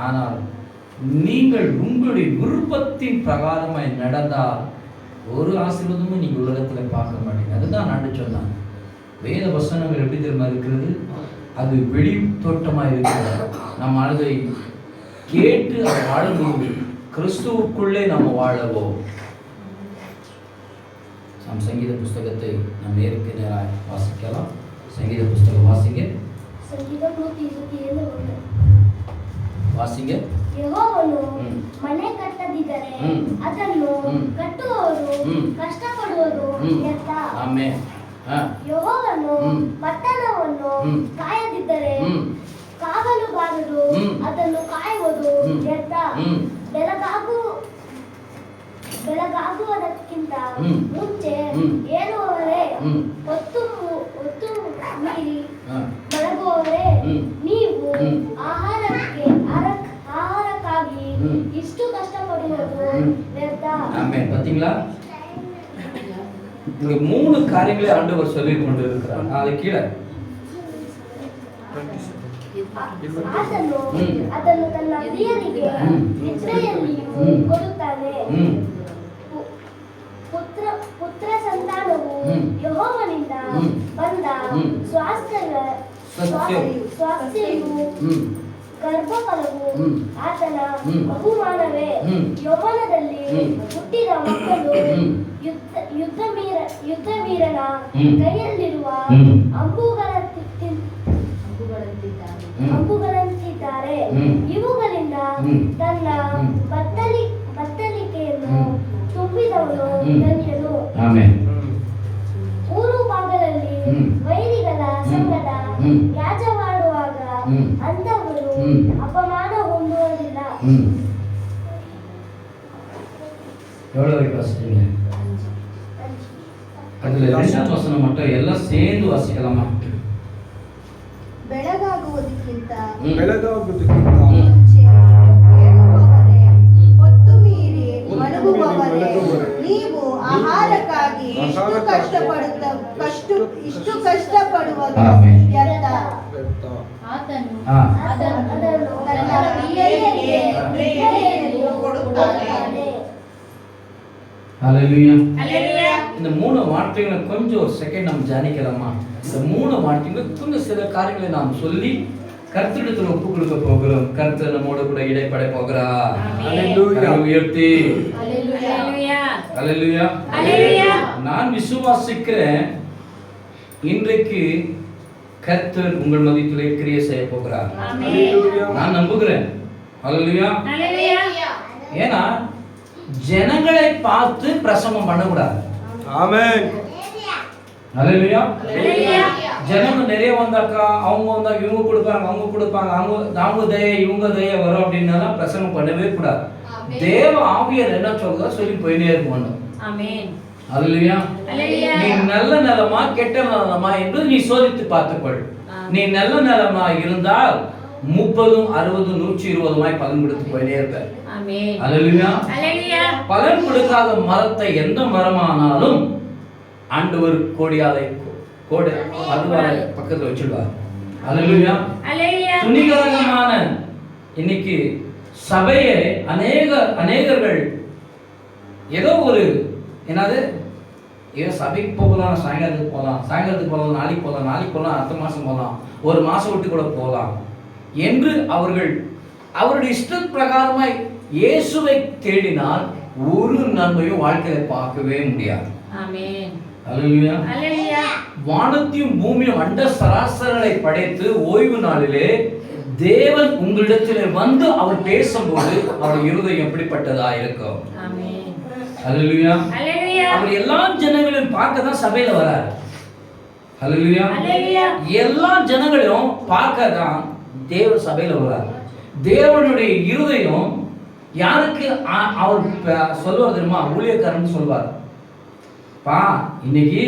ஆனால் நீங்கள் உங்களுடைய விருப்பத்தின் பிரகாரமாய் நடந்தால் ஒரு ஆசீர்வாதமும் நீங்க உலகத்துல பார்க்க மாட்டீங்க. அதுதான் நான் சொன்னான். வேத வசனங்கள் எப்படி தெரியுமா இருக்கிறது? அது வெளி தோட்டமா இருக்கிறது. நம்ம அதை கேட்டு அதை வாழும்போது கிறிஸ்துவுக்குள்ளே நம்ம வாழவோம். நாம் சங்கீத புஸ்தகத்தை நாம் நேருக்கு நேராக வாசிக்கலாம். சங்கீத புஸ்தகம் வாசிங்க. ವಾಸಿಗೆ ಯೆಹೋವನು ಮನೆ ಕಟ್ಟದಿದ್ದರೆ ಅದನ್ನು ಕಟ್ಟುವವರು ಕಷ್ಟಪಡುವುದು ವ್ಯರ್ಥ. ಆಮೆನ್. ಯೆಹೋವನು ಪಟ್ಟಣವನ್ನು ಕಾಯದಿದ್ದರೆ ಕಾವಲುಗಾರರು ಅದನ್ನು ಕಾಯುವುದು ವ್ಯರ್ಥ. ಬೆಳಗಾಗುವುದಕ್ಕಿಂತ ಮುಂಚೆ ಏಳುವವರೇ ಹೊತ್ತು ಮೀರಿ ಮಲಗುವವರೇ ನೀವು ஆகாரக்காಗಿ இಷ್ಟು கஷ்டப்படுவது ವ್ಯರ್ಥ. ஆமென். பாத்தீங்களா? இங்க மூணு காரியங்களை ஆண்டவர் சொல்லி கொண்டு இருக்கிறார். அது கீழே ಅದನ್ನು ತನ್ನ ಪ್ರಿಯರಿಗೆ ನಿದ್ರೆಯಲ್ಲಿಯೂ ಕೊಡುತ್ತಾನೆ. ಪುತ್ರ ಸಂತಾನವು ಯೆಹೋವನಿಂದ ಬಂದ ಸ್ವಾಸ್ಥ್ಯವು ಗರ್ಭಫಲವು ಆತನ ಬಹುಮಾನವೇ. ಯೌವನದಲ್ಲಿ ಹುಟ್ಟಿದ ಮಕ್ಕಳು ಯುದ್ಧ ವೀರನ ಕೈಯಲ್ಲಿರುವ ಅಂಬುಗಳಂತಿದ್ದಾರೆ. ಇವುಗಳಿಂದ ತನ್ನ ಬತ್ತಳಿಕೆಯನ್ನು ತುಂಬಿದವನು ಧನ್ಯನು. ಊರು ಭಾಗದಲ್ಲಿ ವೈರಿಗಳ ಸಂಗಡ ಯಾಜವಾಡುವಾಗ ಅಂಥವರು ಅಪಮಾನ ಹೊಂದುವುದಿಲ್ಲ. அதுல ரெண்டாம் வசனம் மட்டும் எல்லாம் சேர்ந்து வாசிக்கலாமா? ಬೆಳಗಾಗುವುದಕ್ಕಿಂತ ಹೊತ್ತು ಮೀರಿ ಮಲಗುವವರೇ ನೀವು ಆಹಾರಕ್ಕಾಗಿ ಇಷ್ಟು ಕಷ್ಟಪಡುವುದು ವ್ಯರ್ಥ. ಆತನು ತನ್ನ ಪ್ರಿಯರಿಗೆ ನಿದ್ರೆಯನ್ನು ಕೊಡುತ್ತಾನೆ. ஹல்லேலூயா. இந்த மூணு வார்த்தைகளை கொஞ்சம் ஒரு செகண்ட் நம்ம தியானிக்கலாமா? இந்த மூணு வார்த்தைகள் கொஞ்சம் சில காரியங்களை நாம் சொல்லி கர்த்தரிடத்தில் ஒப்பு கொடுக்க போகிறோம். கர்த்தர் நம்மோடு கூட இடைப்பட போகிறார். ஹல்லேலூயா. உயர்த்தி ஹல்லேலூயா. நான் விசுவாசிக்கிறேன், இன்றைக்கு கர்த்தர் உங்கள் மத்தியிலே கிரியை செய்ய போகிறார். நான் நம்புகிறேன். ஹல்லேலூயா. ஏன்னா ஜனங்களை பார்த்து பிரசங்கம் பண்ணக்கூடாது. ஆமென். ஹல்லேலூயா. ஜனங்க நிறைய வந்தாக்கா அவங்க வந்தா இவங்க கொடுப்பாங்க அவங்க தயை இவங்க தயை வரும் அப்படின்னால பிரசங்கம் பண்ணவே கூடாது. தேவ ஆவியர் என்ன சொல்றதோ சொல்லி போயிட்டே இருக்கணும். ஆமென். ஹல்லேலூயா. நீ நல்ல நலமா கெட்ட நலமா என்று நீ சோதித்து பார்த்துக்கொள். நீ நல்ல நலமா இருந்தால் 30, 60, 120 பலன் கொடுத்து போயிட்டே இருக்க. ஆமென். ஹல்லேலூயா. பலன் கொடுக்காத மரத்தை எந்த மரமானாலும் ஆண்டவர் கோடு அதுவாரை பக்கத்துல வச்சிடுவார். ஹல்லேலூயா. துணிகரமான இன்னைக்கு சபையை அநேகர்கள் ஏதோ ஒரு என்னது ஏதோ சபைக்கு போகலாம், சாயங்காலத்துக்கு போகலாம், நாளைக்கு போகலாம், அடுத்த மாசம் போகலாம், ஒரு மாசம் விட்டு கூட போகலாம் என்று அவருடைய இஷ்ட பிரகாரமாய் இயேசுவை தேடினால் ஒரு நன்மையும் வாழ்க்கையை பார்க்கவே முடியாது. ஆமென். ஹல்லேலூயா. வானத்தையும் பூமியும் அண்ட சராசரங்களை படைத்து ஓய்வு நாளிலே தேவன் உங்களிடத்திலே வந்து அவர் பேசும்போது அவர் இருதயம் எப்படிப்பட்டதா இருக்கும்? ஆமென். ஹல்லேலூயா. அவர் எல்லா ஜனங்களையும் பார்க்க தான் சபையில வரார். ஹல்லேலூயா. எல்லா ஜனங்களையும் பார்க்க தான் தேவ சபையில வரார். தேவனுடைய இருதயம் யாருக்கு அவர் சொல்வார் தெரியுமா? ஊழியக்காரன் சொல்வார், பா இன்னைக்கு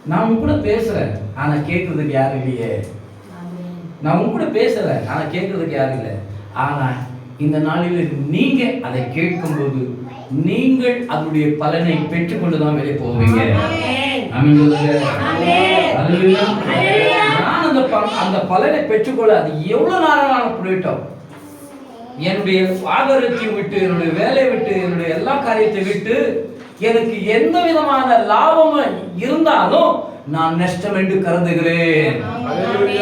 நான் உன் கூட பேசுறேன் ஆனா கேட்கறதுக்கு யாரும் இல்லையே. நான் உன் கூட பேசுறேன் ஆனா கேட்கறதுக்கு யாரும் இல்லை. ஆனா இந்த நாளில் நீங்க அதை கேட்கும்போது நீங்கள் அதனுடைய பலனை பெற்றுக்கொண்டுதான் வெளியே போவீங்க. ஆமென். நான் அந்த அந்த பலனை பெற்றுக்கொள்ள அது எவ்வளவு நேரம் போயிட்டோம். என்னுடைய ஆதாரத்தை விட்டு, என்னுடைய வேலையை விட்டு, என்னுடைய எல்லா காரியத்தை விட்டு எனக்கு எந்த விதமான லாபம் இருந்தாலும் நான் நஷ்டம் என்று கருதுகிறேன்.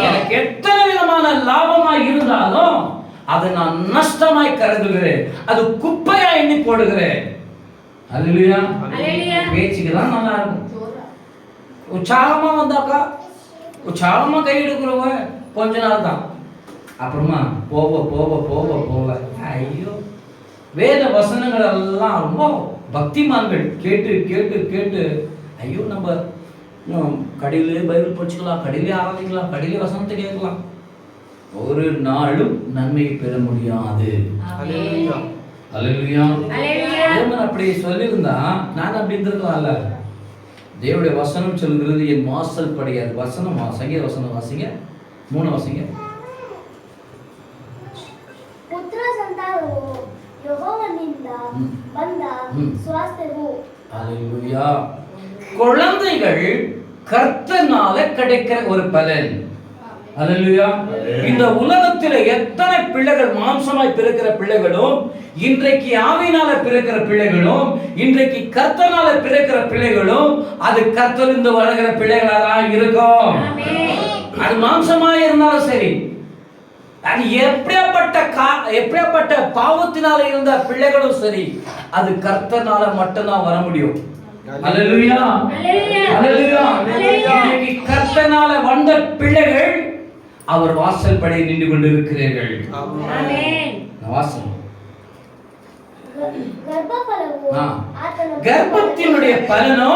எனக்கு எத்தனை விதமான லாபமா இருந்தாலும் அதை நான் நஷ்டமாய் கருதுகிறேன். அது குப்பையா எண்ணி போடுகிறேன். அல்லேலூயா. பேச்சுக்கு தான் நல்லா இருக்கும். உற்சாகமா வந்தாக்கா, உற்சாகமா கை எடுக்கிறவங்க கொஞ்ச நாள் தான், அப்புறமா போக போக போக போக ஐயோ. வேத வசனங்கள் எல்லாம் ரொம்ப பக்திமான்கள் கேட்டு கேட்டு கேட்டு ஐயோ நம்ம கடையிலே பைபிள் படிச்சுக்கலாம், கடையிலே ஆராதிக்கலாம், கடையிலே வசனத்தை கேட்கலாம், ஒரு நாளும் நன்மையை பெற முடியாது. அல்லேலூயா. அப்படி சொல்லியிருந்தா நான் அப்படி இருந்திருக்கலாம்ல. தேவனுடைய வசனம் சொல்கிறது என் வாசல் படியாது. வசனம் சங்கீத வசனம் வாசிங்க, 3 வாசிங்க. ಪುತ್ರ ಸಂತಾನವು ಯೆಹೋವನಿಂದ ಬಂದ ಸ್ವಾಸ್ಥ್ಯವು. அல்லேலூயா. குழந்தைகள் கர்த்தனால கிடைக்கிற ஒரு பலன். அல்லேலூயா. இந்த உலகத்தில் எத்தனை பிள்ளைகள் மாம்சமாய் பிறக்கிற பிள்ளைகளும், இன்றைக்கு ஆவியினால பிறக்கிற பிள்ளைகளும், இன்றைக்கு கர்த்தனால பிறக்கிற பிள்ளைகளும், அது கர்த்தரிலிருந்து வருகிற பிள்ளைகளாக தான் இருக்கும். அது மாம்சமாய் இருந்தாலும் சரி, அது எப்படியாப்பட்ட பாவத்தினால இருந்த பிள்ளைகளும் சரி, அது கர்த்தனால மட்டும்தான் வர முடியும். அல்லேலூயா. அல்லேலூயா. இன்னைக்கு கர்த்தனால வந்த பிள்ளைகள் அவர் வாசல் படி நின்று கொண்டிருக்கிறீர்கள். ஆமென். வாசல் கர்ப்பத்தினுடைய பலனோ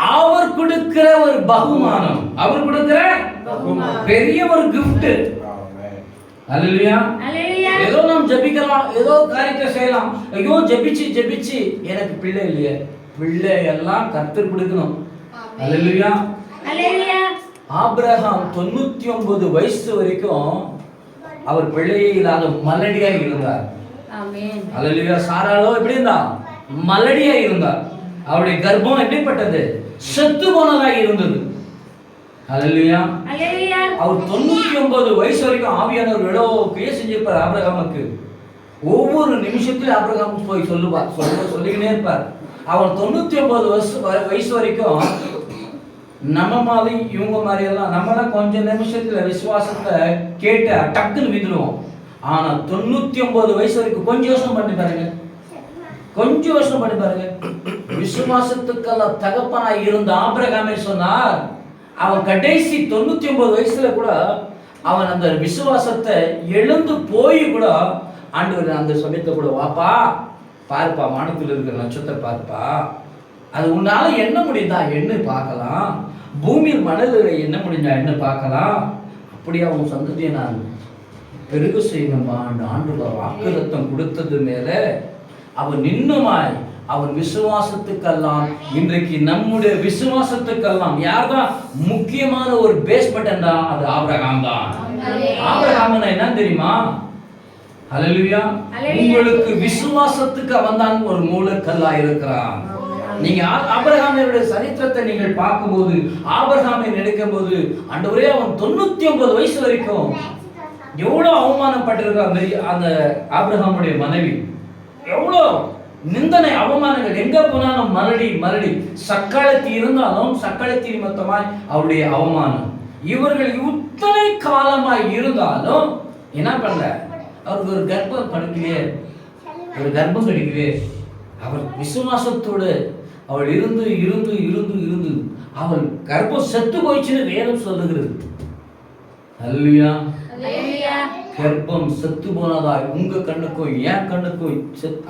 அவர் கொடுக்கிற ஒரு பகுமானம், அவர் கொடுக்கிற பெரிய ஒரு கிஃப்ட். அல்லேலூயா. ஏதோ நாம் ஜெபிக்கலாம், ஏதோ காரியத்தை செய்யலாம். ஐயோ ஜெபிச்சு ஜெபிச்சு எனக்கு பிள்ளை இல்லையே, பிள்ளை எல்லாம் கர்த்தர் கொடுக்கணும். அல்லேலூயா. ஆபிரகாம் 99 வயசு வரைக்கும் அவர் பிள்ளையே இல்லாத மலடியாக இருந்தார். அல்லேலூயா. சாராளோ எப்படி இருந்தா? மலடியா இருந்தார். அவருடைய கர்ப்பம் எப்படிப்பட்டது? செத்து போனதாக இருந்தது. அல்லேலூயா. அவர் 99 வயசு வரைக்கும் ஆவியானவர் எவ்வளவு செஞ்சிருப்பார் ஆபிரகாமுக்கு. ஒவ்வொரு நிமிஷத்திலும் ஆபிரகாம் போய் சொல்லிக்கினே இருப்பார். அவர் 99 வயசு வரைக்கும் நம்ம மாதிரி இவங்க மாதிரி எல்லாம் நம்மளாம் கொஞ்சம் நிமிஷத்துல விசுவாசத்தை கேட்டு டக்குன்னு விந்துடுவோம். ஆனா 99 வயசு வரைக்கும் கொஞ்சம் யோசனை பண்ணி பாருங்க, கொஞ்சம் யோசனை பண்ணி பாருங்க. விசுவாசத்துக்கெல்லாம் தகப்பனாய் இருந்த ஆபிரகாமே சொன்னார், அவன் கடைசி 99 வயசுல கூட அவன் அந்த விசுவாசத்தை எழுந்து போய் கூட ஆண்டவர் அந்த சமயத்தை கூட வாப்பா பாருப்பா, வானத்தில் இருக்கிற நட்சத்திரம் பாருப்பா, அது உன்னால என்ன முடிந்தா என்ன பார்க்கலாம், பூமியில் மணலில் என்ன முடிஞ்சா என்ன பார்க்கலாம், அப்படி அவன் சந்ததியை நான் பெருகு செய்வேன்பா ஆண்டு வாக்குத்தத்தம் கொடுத்தது மேல அவன் இன்னுமாய் அவன் விசுவாசத்துக்கெல்லாம் இன்றைக்கு நம்முடைய விசுவாசத்துக்கெல்லாம் யார்தான் முக்கியமான ஒரு பேஸ்மெண்ட் தான்? அது ஆபிரகாம் தான். ஆபிரகாம் என்ன தெரியுமா? அல்லேலூயா. உங்களுக்கு விசுவாசத்துக்கு அவன் தான் ஒரு மூலக்கல்லா இருக்கிறான். நீங்க ஆபிரகாமுடைய சரித்திரத்தை நீங்கள் பார்க்கும்போது, ஆபிரகாமை நினைக்கும் போது, ஆண்டவரே அவன் 99 வயசு வரைக்கும் எவ்வளவு அவமானப்பட்டிருக்க அந்த ஆபிரகாமுடைய மனைவி, எவ்வளவு நிந்தனை அவமானங்கள், எங்க போனாலும் மலடி மலடி, சக்காலத்தி இருந்தாலும் சக்காலத்தி நிமித்தமாய் அவருடைய அவமானம். இவர்கள் இத்தனை காலமாய் இருந்தாலும் என்ன பண்ணல, அவருக்கு ஒரு கர்ப்பம் கிடைக்கவே, ஒரு கர்ப்பம் கிடைக்கவே. அவர் விசுவாசத்தோடு அவள் இருந்து இருந்து இருந்து இருந்து அவள் கர்ப்பம் செத்து போயிடுச்சுன்னு வேதம் சொல்லுகிறது. அல்லேலூயா. கர்ப்பம் செத்து போனதா உங்க கண்ணுக்கும் என் கண்ணுக்கும்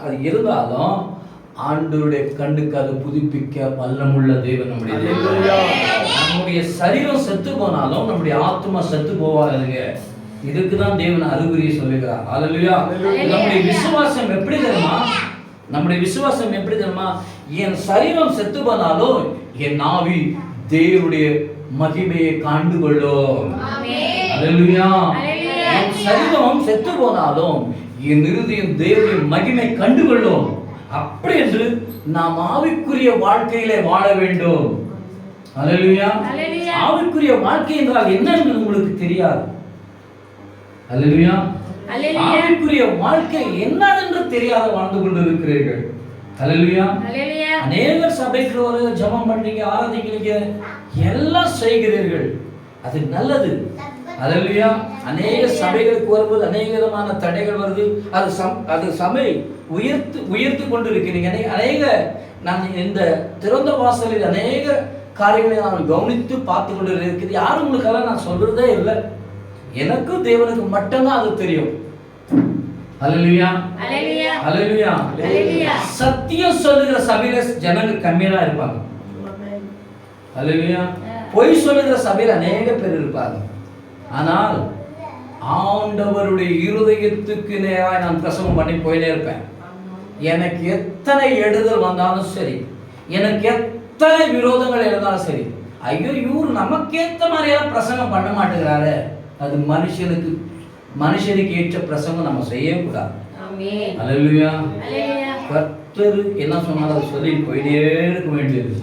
அது இருந்தாலும் ஆண்டவருடைய கண்ணுக்கு அது புதுப்பிக்க வல்லமுள்ள தேவன் நம்முடைய தேவன். நம்முடைய சரீரம் செத்து போனாலும் நம்முடைய ஆத்மா செத்து போவாதுங்க. இதுக்குதான் தேவன் அறிகுறியை சொல்லுகிறார். அல்லேலூயா. நம்முடைய விசுவாசம் எப்படி தெரியுமா? நம்முடைய விசுவாசம் எப்படி தெரியுமா? என் சரீரம் செத்து போனாலும் என் ஆவி தேவனுடைய மகிமையை காண்டு கொள்ளும். அல்லேலூயா. என் சரீரம் செத்து போனாலும் என் இருதயம் தேவனுடைய மகிமை கண்டு கொள்ளும். அப்படி என்று நாம் ஆவிக்குரிய வாழ்க்கையிலே வாழ வேண்டும். அல்லேலூயா. அல்லேலூயா. ஆவிக்குரிய வாழ்க்கை என்றால் என்ன என்று உங்களுக்கு தெரியாது. அல்லேலூயா. அல்லேலூயா. ஆவிக்குரிய வாழ்க்கை என்னவென்று தெரியாத வாழ்ந்து கொண்டிருக்கிறீர்கள். அல்லேலூயா. அல்லேலூயா. அநேகர் சபைக்கு வர ஜெபம் பண்றீங்க, ஆராதிக்கிறீங்க, எல்லாம் செய்கிறீர்கள், அது நல்லது. அல்லேலூயா. அநேக சபைகளுக்கு வரும்போது அநேக விதமான தடைகள் வருது. அது சபை உயர்த்து கொண்டு இருக்கிறீங்க. அநேக நான் இந்த திறந்த வாசலில் அநேக காரியங்களை நான் கவனித்து பார்த்து கொண்டு இருக்கிறது. யாரும் உங்களுக்கெல்லாம் நான் சொல்றதே இல்லை. எனக்கும் தேவனுக்கு மட்டும்தான் அது தெரியும். அல்லேலூயா. அல்லேலூயா. அல்லேலூயா. அல்லேலூயா. சத்தியம் சொல்லுகிற சபையில ஜனங்க கம்மியா தான் இருப்பாங்க. அல்லேலூயா. பொய் சொல்லுகிற சபையில் அநேக பேர் இருப்பாங்க. ஆனால் ஆண்டவருடைய இருதயத்துக்கு நேராக நான் பிரசவம் பண்ணி போயிட்டே இருப்பேன். எனக்கு எத்தனை எடுதல் வந்தாலும் சரி, எனக்கு எத்தனை விரோதங்கள் இருந்தாலும் சரி, ஐயோ இவரு நமக்கேற்ற மாதிரியெல்லாம் பிரசங்கம் பண்ண மாட்டேங்கிறாரு, அது மனுஷனுக்கு ஏற்ற பிரசங்கம் நம்ம செய்யவே கூடாது. அல்லேலூயா. கர்த்தர் என்ன சொன்னாலும் அதை சொல்லி போயிட்டே இருக்க வேண்டியது.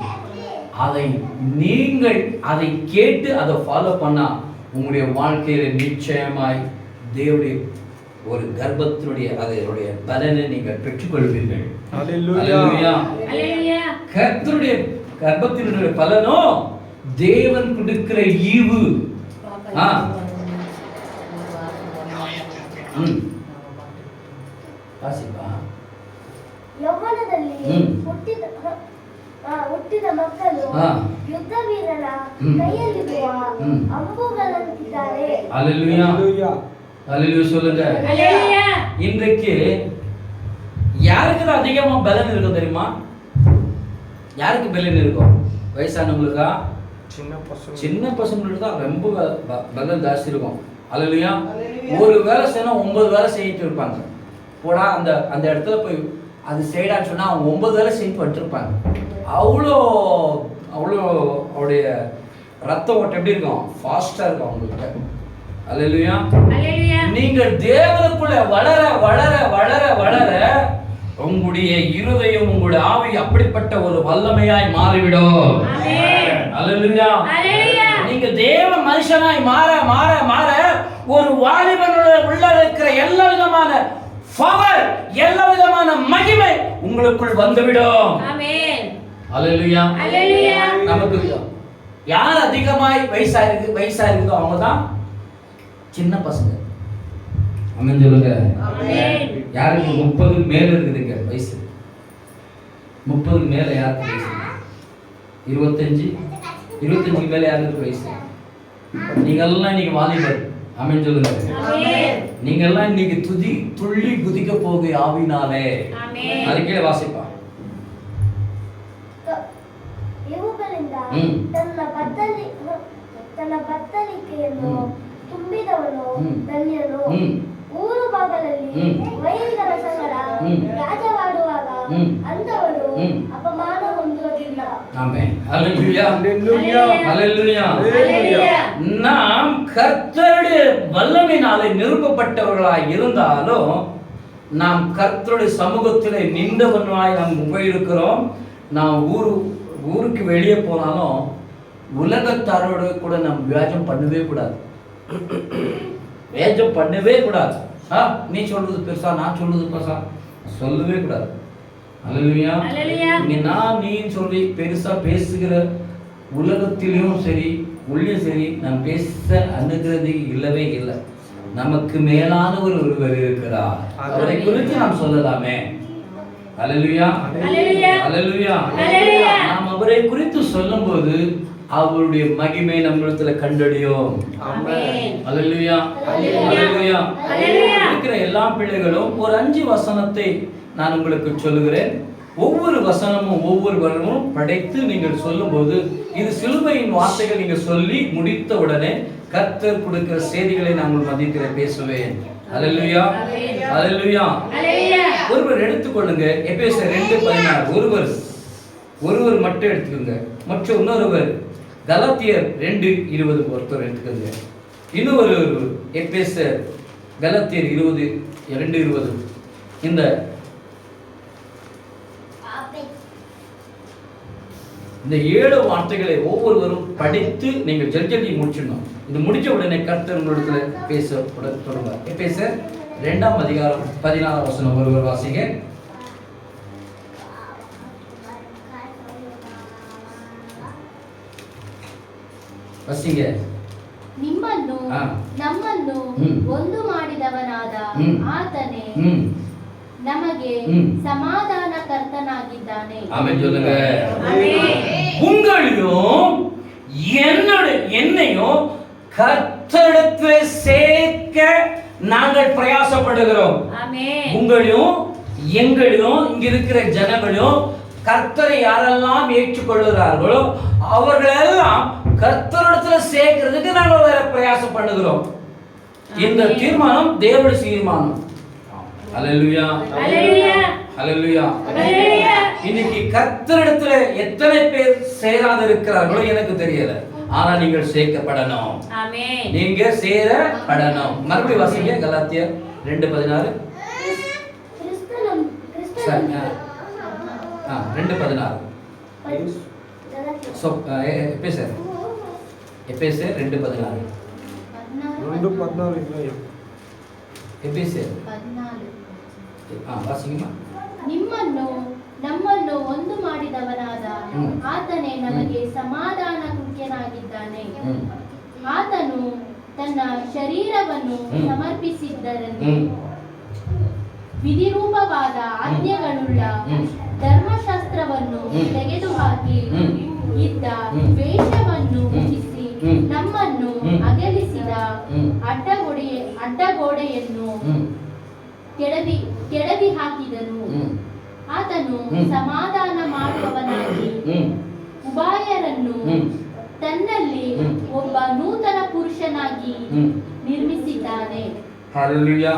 அதை கேட்டு அதை ஃபாலோ பண்ணா உங்களுடைய வாழ்க்கையில நிச்சயமாய் தேவனுடைய ஒரு கர்ப்பத்தினுடைய அதனுடைய பலனை நீங்கள் பெற்றுக்கொள்வீர்கள். அல்லேலூயா. கர்த்தருடைய கர்ப்பத்தினுடைய பலனோ தேவன் கொடுக்கிற ஈவு. ಯೌವನದಲ್ಲಿ ಹುಟ್ಟಿದ ಮಕ್ಕಳು ಯುದ್ಧ ವೀರನ ಕೈಯಲ್ಲಿರುವ ಅಂಬುಗಳಂತಿದ್ದಾರೆ. அல்லேலூயா. அல்லேலூயா சொல்லுங்க. அல்லேலூயா. இன்றைக்கு யாருக்கு அதிகமா பலன் இருக்கும் தெரியுமா? யாருக்கு பலன் இருக்கும்? வயசானவங்களுக்கா? சின்ன பசங்களுக்கு தான் ரொம்ப பலன் ஜாஸ்தி இருக்கும். அல்லேலூயா. ஒரு வேலை செய்யணும் 9 வேலை செய்யிட்டு இருப்பாங்க. போடா அந்த இடத்துல போய் அது செய்யடான்னு சொன்னா அவங்க 9 வேலை செய்து பண்ணிருப்பாங்க. அவ்வளோ அவருடைய ரத்த ஓட்டம் எப்படி இருக்கும்? ஃபாஸ்டா இருக்கும் அவங்களுக்கு. அல்லேலூயா. நீங்கள் தேவனுக்குள்ள வளர வளர வளர வளர உங்களுடைய இருதயம் உங்களுடைய ஆவி அப்படிப்பட்ட ஒரு வல்லமையாய் மாறிவிடும். அல்லேலூயா. நீங்க தேவ மனுஷனாய் மாற மாற மாற ஒரு வாலிபனுடைய உள்ள இருக்கிற எல்லா விதமான பவர், எல்லா விதமான மகிமை உங்களுக்குள் வந்துவிடும். அல்லேலூயா. நமக்கு யார் அதிகமாய் வயசா இருக்குதோ அவங்க தான் சின்ன பசங்க. அமேன் சொல்லுங்க. யாருக்கு 30 மேல இருக்குதுங்க வயசு? 30 மேல யாருக்கு வயசு? 25 மேல யாருக்கு வயசு? நீங்க எல்லாம் இன்னைக்கு வாலிபர். அமேன் சொல்லுங்க. நீங்க எல்லாம் இன்னைக்கு துள்ளி குதிக்க போகு ஆவினாலே. அதுக்கே வாசிப்பா. ಇವುಗಳಿಂದ ತನ್ನ ಬತ್ತಳಿಕೆಯನ್ನು ತುಂಬಿದವನು ಧನ್ಯನು. ಊರು ಬಾಗಲಲ್ಲಿ ವೈರಿಗಳ ಸಂಗಡ ರಾಜವಾಡುವಾಗ ಅಂದವರು ಅಪಮಾನ ಹೊಂದುವುದಿಲ್ಲ. ஆமென். ஹல்லேலூயா. ஹல்லேலூயா. ஹல்லேலூயா. நாம் கர்த்தருடைய வல்லமையினாலே நிரப்பப்பட்டவர்களாய் இருந்தாலும் நாம் கர்த்தருடைய சமூகத்திலே நின்றவர்களாய் நாம் உபயோகிக்கிறோம். நாம் ஊருக்கு வெளியே போனாலும் உலகத்தாரோட கூட நாம் வியாஜம் பண்ணவே கூடாது. வியாஜம் பண்ணவே கூடாது. நீ சொல்றது பெருசா, நான் சொல்றது பெருசா சொல்லவே கூடாது. அல்லேலூயா. நீ நீ சொல்லி பெருசா பேசுகிற உலகத்திலும் சரி உள்ளே சரி நாம் பேச அணுகிறது இல்லவே இல்லை. நமக்கு மேலான ஒருவர் இருக்கிறார். அவரை குறித்து நாம் சொல்லலாமே. அல்லேலூயா. அல்லேலூயா. நாம் அவரை குறித்து சொல்லும்போது அவருடைய மகிமை நம்மிடத்துல கண்டடியும். அல்லேலூயா. அல்லேலூயா. இருக்கிற எல்லா பிள்ளைகளும் ஒரு 5 வசனத்தை நான் உங்களுக்கு சொல்லுகிறேன். ஒவ்வொரு வசனமும் ஒவ்வொரு வருடமும் படைத்து நீங்கள் சொல்லும்போது இது சிலுவையின் வார்த்தைகள் நீங்கள் சொல்லி முடித்த உடனே கர்த்தர் கொடுக்கிற செய்திகளை நான் உங்கள் மத்தியில் பேசுவேன். அல்லேலூயா. அல்லேலூயா. ஒருவர் எடுத்துக்கொள்ளுங்க. எபேசியர் 2:16 ஒருவர் மட்டும் எடுத்துக்கோங்க. மற்றும் இன்னொருவர் கலாத்தியர் 2:20 ஒருத்தர் எடுத்துக்கோங்க. இன்னொரு எபேசியர் கலாத்தியர் 2:20 இந்த இந்த 7 வார்த்தைகளை ஒவ்வொருவரும் படித்து நீங்கள் ஜல்ஜல்தி முடிச்சிடணும். இது முடிச்ச உடனே கர்த்தர் உங்களிடத்துல பேச தொடங்குவார். எபேசியர் 2ஆம் அதிகாரம் 14ஆம் வசனம் ஒருவர் வாசிங்க. ವಾಸಿಗೆ ನಿಮ್ಮನ್ನು ನಮ್ಮನ್ನು ಒಂದು ಮಾಡಿದವನಾದ ಆತನೇ ನಮಗೆ ಸಮಾಧಾನಕರ್ತನಾಗಿದ್ದಾನೆ. ಆಮೆನ್ சொல்லுங்க. உங்களையும் என்னையும் கர்த்தரிடத்தில் சேர்க்க நாங்கள் பிரயாசப்படுகிறோம். உங்களையும் எங்களையும் இங்க இருக்கிற ஜனங்களையும் கர்த்தரை யாரெல்லாம் ஏற்றுக்கொள்கிறார்களோ அவர்களெல்லாம் கர்த்தரிடத்தில் சேர்க்கிறதுக்கு நாங்கள் வேற பிரயாசம் பண்ணுகிறோம். இந்த தீர்மானம் தேவனுடைய தீர்மானம். அல்லேலூயா அல்லேலூயா அல்லேலூயா. இன்னைக்கு கர்த்தரிடத்தில் எத்தனை பேர் சேராத இருக்கிறார்களோ எனக்கு தெரியல. ஆனா நீங்கள் சேர்க்கப்படணும். ஆமென். நீங்க சேரப்படணும். மறுபடியும் வாசிங்க கலாத்தியர் 2:16. 2:16. சோ எபேசியர் 2:16. 2:14 எபேசியர் 14. வாசிங்கம்மா. ನಿಮ್ಮನ್ನು ನಮ್ಮನ್ನು ಒಂದು ಮಾಡಿದವನಾದ ಆತನೇ ನಮಗೆ ಸಮಾಧಾನ ಕೃತ್ಯನಾಗಿದ್ದಾನೆ. ಆತನು ತನ್ನ ಶರೀರವನ್ನು ಸಮರ್ಪಿಸಿದ್ದರಿಂದ ವಿಧಿರೂಪವಾದ ಆಜ್ಞೆಗಳುಳ್ಳ ಧರ್ಮಶಾಸ್ತ್ರವನ್ನು ತೆಗೆದುಹಾಕಿ ಇದ್ದ ದ್ವೇಷವನ್ನು ಮುಗಿಸಿ ನಮ್ಮನ್ನು ಅಗಲಿಸಿದ ಅಡ್ಡಗೋಡೆಯನ್ನು ಕೆಡವಿ ಹಾಕಿದನು. ಆತನು ಸಮಾಧಾನ ಮಾಡುವವನಾಗಿ ಉಭಯರನ್ನು ತನ್ನಲ್ಲಿ ಒಬ್ಬ ನೂತನ ಪುರುಷನಾಗಿ ನಿರ್ಮಿಸಿದ್ದಾನೆ. ஹல்லேலூயா.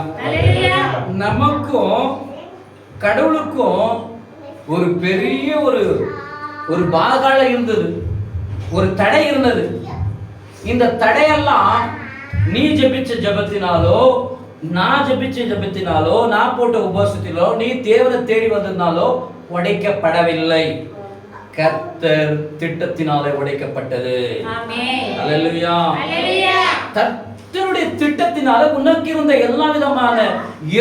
நமக்கும் கடவுளுக்கும் ஒரு பெரிய ஒரு பாகால இருந்தது, ஒரு தடை இருந்தது. இந்த தடையெல்லாம் நீ ஜெபிச்ச ஜெபத்தினாலோ நான் ஜெபிச்ச ஜெபத்தினாலோ நான் போட்ட உபவாசத்தினாலோ நீ தேவனை தேடி வந்ததினாலோ உடைக்கப்படவில்லை. கர்த்தர் திட்டத்தினாலே உடைக்கப்பட்டது. ஆமென். அல்லேலூயா. அல்லேலூயா. கர்த்தருடைய திட்டத்தினால உனக்கு இருந்த எல்லா விதமான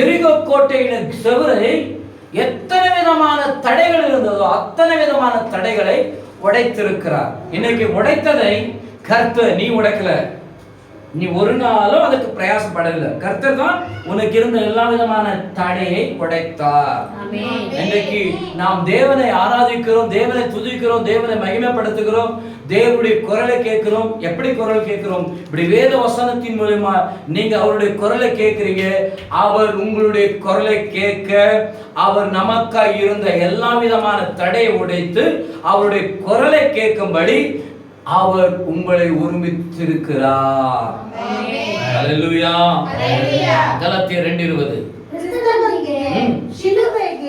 எரிகோ கோட்டையின் செவரை எத்தனை விதமான தடைகள் இருந்ததோ அத்தனை விதமான தடைகளை உடைத்திருக்கிறார். இன்னைக்கு உடைத்ததை கர்த்தர், நீ உடைக்கல, நீ ஒரு நாளும் அதுக்கு பிரயாசப்படவில்லை. கர்த்தர் தான் உனக்கு இருந்த எல்லா விதமான தடையை உடைத்தார். இன்றைக்கு நாம் தேவனை ஆராதிக்கிறோம், தேவனை துதிக்கிறோம், தேவனை மகிமைப்படுத்துகிறோம், தேவனுடைய குரலை கேட்கிறோம். எப்படி குரல் கேட்கிறோம்? இப்படி வேத வசனத்தின் மூலமா நீங்க அவருடைய குரலை கேட்கிறீங்க. அவர் உங்களுடைய குரலை கேட்க அவர் நமக்காய் இருந்த எல்லா விதமான தடையை உடைத்து அவருடைய குரலை கேட்கும்படி அவர் உங்களை ஒருமித்திருக்கிறார். அல்லேலூயா. கலாத்தியர் 2:20.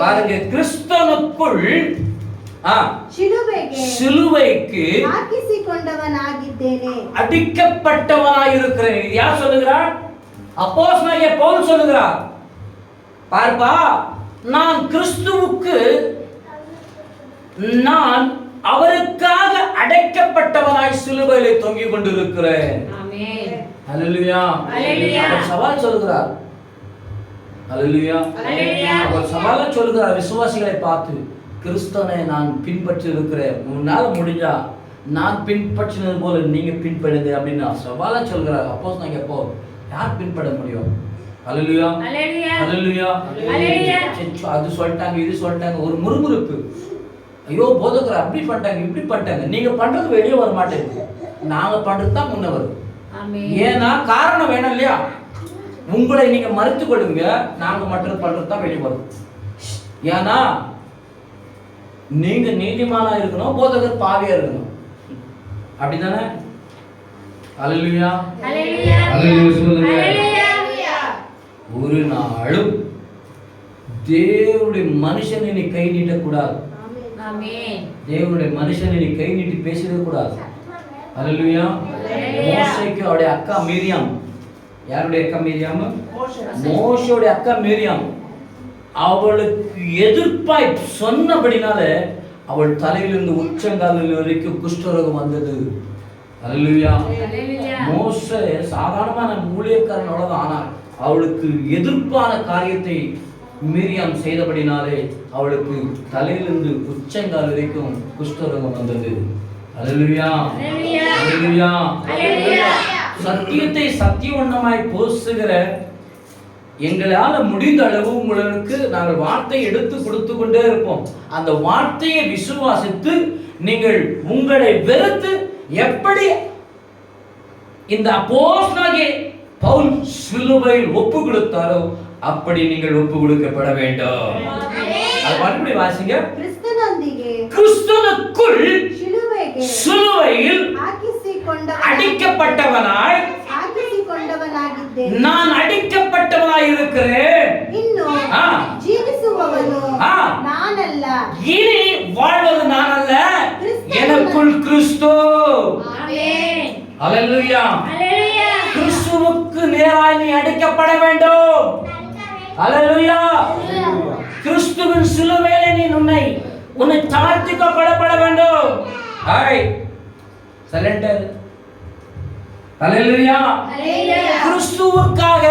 பாருங்க, கிறிஸ்துவுக்குள் சிலுவைக்கு அடிக்கப்பட்டவனாய் இருக்கிறேன். யார் சொல்லுகிறார்? அப்போஸ்தலனாகிய பவுல் சொல்லுகிறார். பார்ப்பா, நான் கிறிஸ்துவுக்கு நான் அவருக்காக அடைக்கப்பட்டவனாய் சிலுவையிலே தொங்கிக் கொண்டிருக்கிறேன். ஆமென். அல்லேலூயா. அல்லேலூயா. அவர் சவால் சொல்கிறார். அல்லேலூயா. அல்லேலூயா. அவர் சவால் சொல்கிறார் விசுவாசிகளை பார்த்து, கிறிஸ்துவை நான் பின்பற்றி இருக்கிறேன், உன்னால முடிஞ்சா நான் பின்பற்றினது போல நீங்க பின்பற்றுங்க அப்படின்னு சவாலா சொல்கிறார். அப்போஸ்தலனாகிய பவுல். யார் பின்பற்ற முடியும்? அல்லேலூயா. அல்லேலூயா. அல்லேலூயா. அல்லேலூயா. அது சொல்லிட்டாங்க, இது சொல்லிட்டாங்க, ஒரு முறுமுறுப்பு. ஐயோ போதகர் அப்படி பண்ணிட்டாங்க, இப்படி பண்ணிட்டாங்க. நீங்க பண்றது வெளியே வர மாட்டேங்குது, நாங்க பண்றது தான் முன்ன வரும். ஏன்னா காரணம் வேணும் இல்லையா? உங்களை நீங்க மறுத்து கொள்ளுங்க, நாங்க மட்டும் பண்றது தான் வெளியே வரும். ஏன்னா நீங்க நீதிமானா இருக்கணும், போதகர் பாவியா இருக்கணும். அப்படிதானே? அல்லேலூயா. அல்லேலூயா. அல்லேலூயா. ஒரு நாளும் தேவனுடைய மனுஷனை நீ கை நீட்டக்கூடாது. தேவனுடைய மனுஷனை நீ கை நீட்டி பேசிட கூடாது. அல்லேலூயா. மோசேக்கு அவருடைய அக்கா மிரியாம். யாருடைய அக்கா மிரியாம்? மோசேயுடைய அக்கா மிரியாம். அவளுக்கு எதிர்ப்பாய் சொன்னபடினால அவள் தலையிலிருந்து உச்சங்காலில் வரைக்கும் குஷ்டரோகம் வந்தது. அல்லேலூயா. மோசே சாதாரணமான ஊழியக்காரனோட தான் ஆனார். அவளுக்கு எதிர்ப்பான காரியத்தை மிரியாம் செய்தபடினாலே அவளுக்கு தலையிலிருந்து உச்சங்கால் வரைக்கும் குஷ்டரோகம் வந்தது. அல்லேலூயா. அல்லேலூயா. சத்தியத்தை சத்தியவண்ணமாய் போசுகிற எங்களால முடிந்த அளவு உங்களுக்கு நாங்கள் வார்த்தை எடுத்து கொடுத்து கொண்டே இருப்போம். அந்த வார்த்தையை விசுவாசித்து நீங்கள் உங்களை வெறுத்து எப்படி இந்த அப்போஸ்தலனாகிய பவுல் சிலுவையில் ஒப்பு கொடுத்தாரோ அப்படி நீங்கள் ஒப்பு கொடுக்கப்பட வேண்டும். அது மறுபடியும் வாசிங்க. கிறிஸ்துவுக்குள் சிலுவையில் அடிக்கப்பட்டவனாய் நான் அடிக்கப்பட்டவனாய் இருக்கிறேன். இனி வாழ்வது நான் அல்ல, எனக்குள் கிறிஸ்து. அல்லேலூயா. கிறிஸ்துவுக்கு நேராய் நீ அடிக்கப்பட வேண்டும். அல்லேலூயா. கிறிஸ்துவின் சிலுவையிலே நீ உன்னை தாழ்த்திக்கப்பட வேண்டும். ஹாய் சரண்டர். அல்லேலூயா. கிறிஸ்துவுக்காக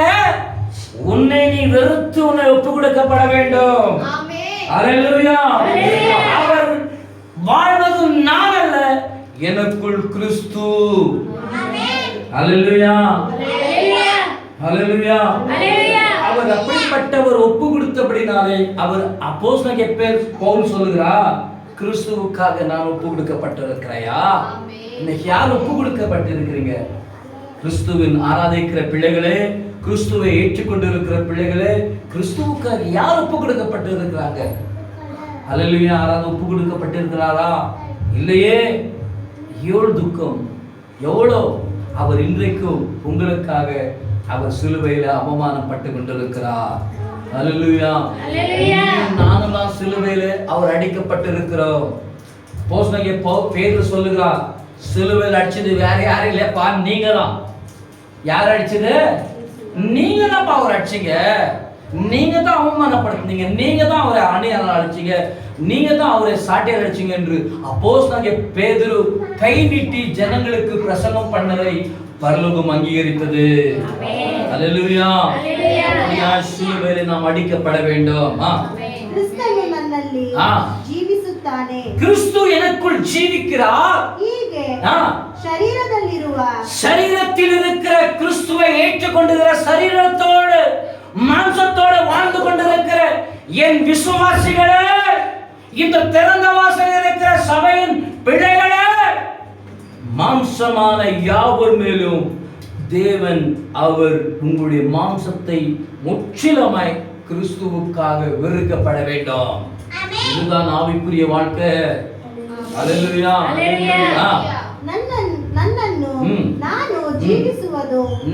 உன்னை நீ வெறுத்து உன்னை ஒப்பு கொடுக்கப்பட வேண்டும். அல்லேலூயா. அவர் வாழ்வது நான் அல்ல, எனக்குள் கிறிஸ்து. அல்லேலூயா. அல்லேலூயா. அவர் அப்படிப்பட்டவர் ஒப்பு கொடுத்தபடினாலே அவர் அப்போஸ்தலனாகிய பவுல் சொல்லுகிறார், கிறிஸ்துவுக்காக நான் ஒப்பு கொடுக்கப்பட்டிருக்கிறேயா? இன்னைக்கு யார் ஒப்பு கொடுக்கப்பட்டிருக்கிறீங்க? கிறிஸ்துவின் ஆராதிக்கிற பிள்ளைகளே, கிறிஸ்துவை ஏற்றுக்கொண்டிருக்கிற பிள்ளைகளே, கிறிஸ்துவுக்காக யார் ஒப்பு கொடுக்கப்பட்டிருக்கிறாங்க? அல்லேலூயா. யாராவது ஒப்பு கொடுக்கப்பட்டிருக்கிறாரா? இல்லையே. எவ்வளவு துக்கம், எவ்வளோ அவர் இன்றைக்கும் உங்களுக்காக அவர் சிலுவையில அவமானப்பட்டு கொண்டிருக்கிறார். அல்லேலூயா. நானும் தான் சிலுவையில அவர் அடிக்கப்பட்டிருக்கிறோம். அப்போஸ்தலனாகிய பேதுரு சொல்லுகிறார், சிலுவையில் அடிச்சது வேற யாரும் இல்லப்பா, நீங்க தான். யார் அடிச்சது? நீங்க தான் அவர் அடிச்சீங்க. நீங்க தான் அவமானப்படுத்தினீங்க. நீங்க தான் அவரை அணியால் அடிச்சீங்க. நீங்க தான் அவரை சாட்டையால் அடிச்சீங்க என்று அப்போஸ்தலனாகிய பேதுரு கை நீட்டி ஜனங்களுக்கு பிரசங்கம் பண்ணதை பரலோகம் அங்கீகரித்தது. அல்லேலூயா. சிலுவையில் நாம் அடிக்கப்பட வேண்டும். கிறிஸ்து எனக்குள் ஜீவிக்கிறார். சரீரத்தில் இருக்கிற கிறிஸ்துவை ஏற்றுக்கொண்டிருக்கிற சரீரத்தோடு மாம்சத்தோடு வாழ்ந்து கொண்டிருக்கிற என் விசுவாசிகளே, இந்த திறந்த வாசல் இருக்கிற சபையின் பிள்ளைகளே, மாம்சமான யாவர் மேலும் தேவன் அவர் உங்களுடைய மாம்சத்தை முற்றிலுமாய் கிறிஸ்துவுக்காக வெறுக்கப்பட வேண்டும். இதுதான் ஆவிக்குரிய வாழ்க்கை. அல்லேலூயா.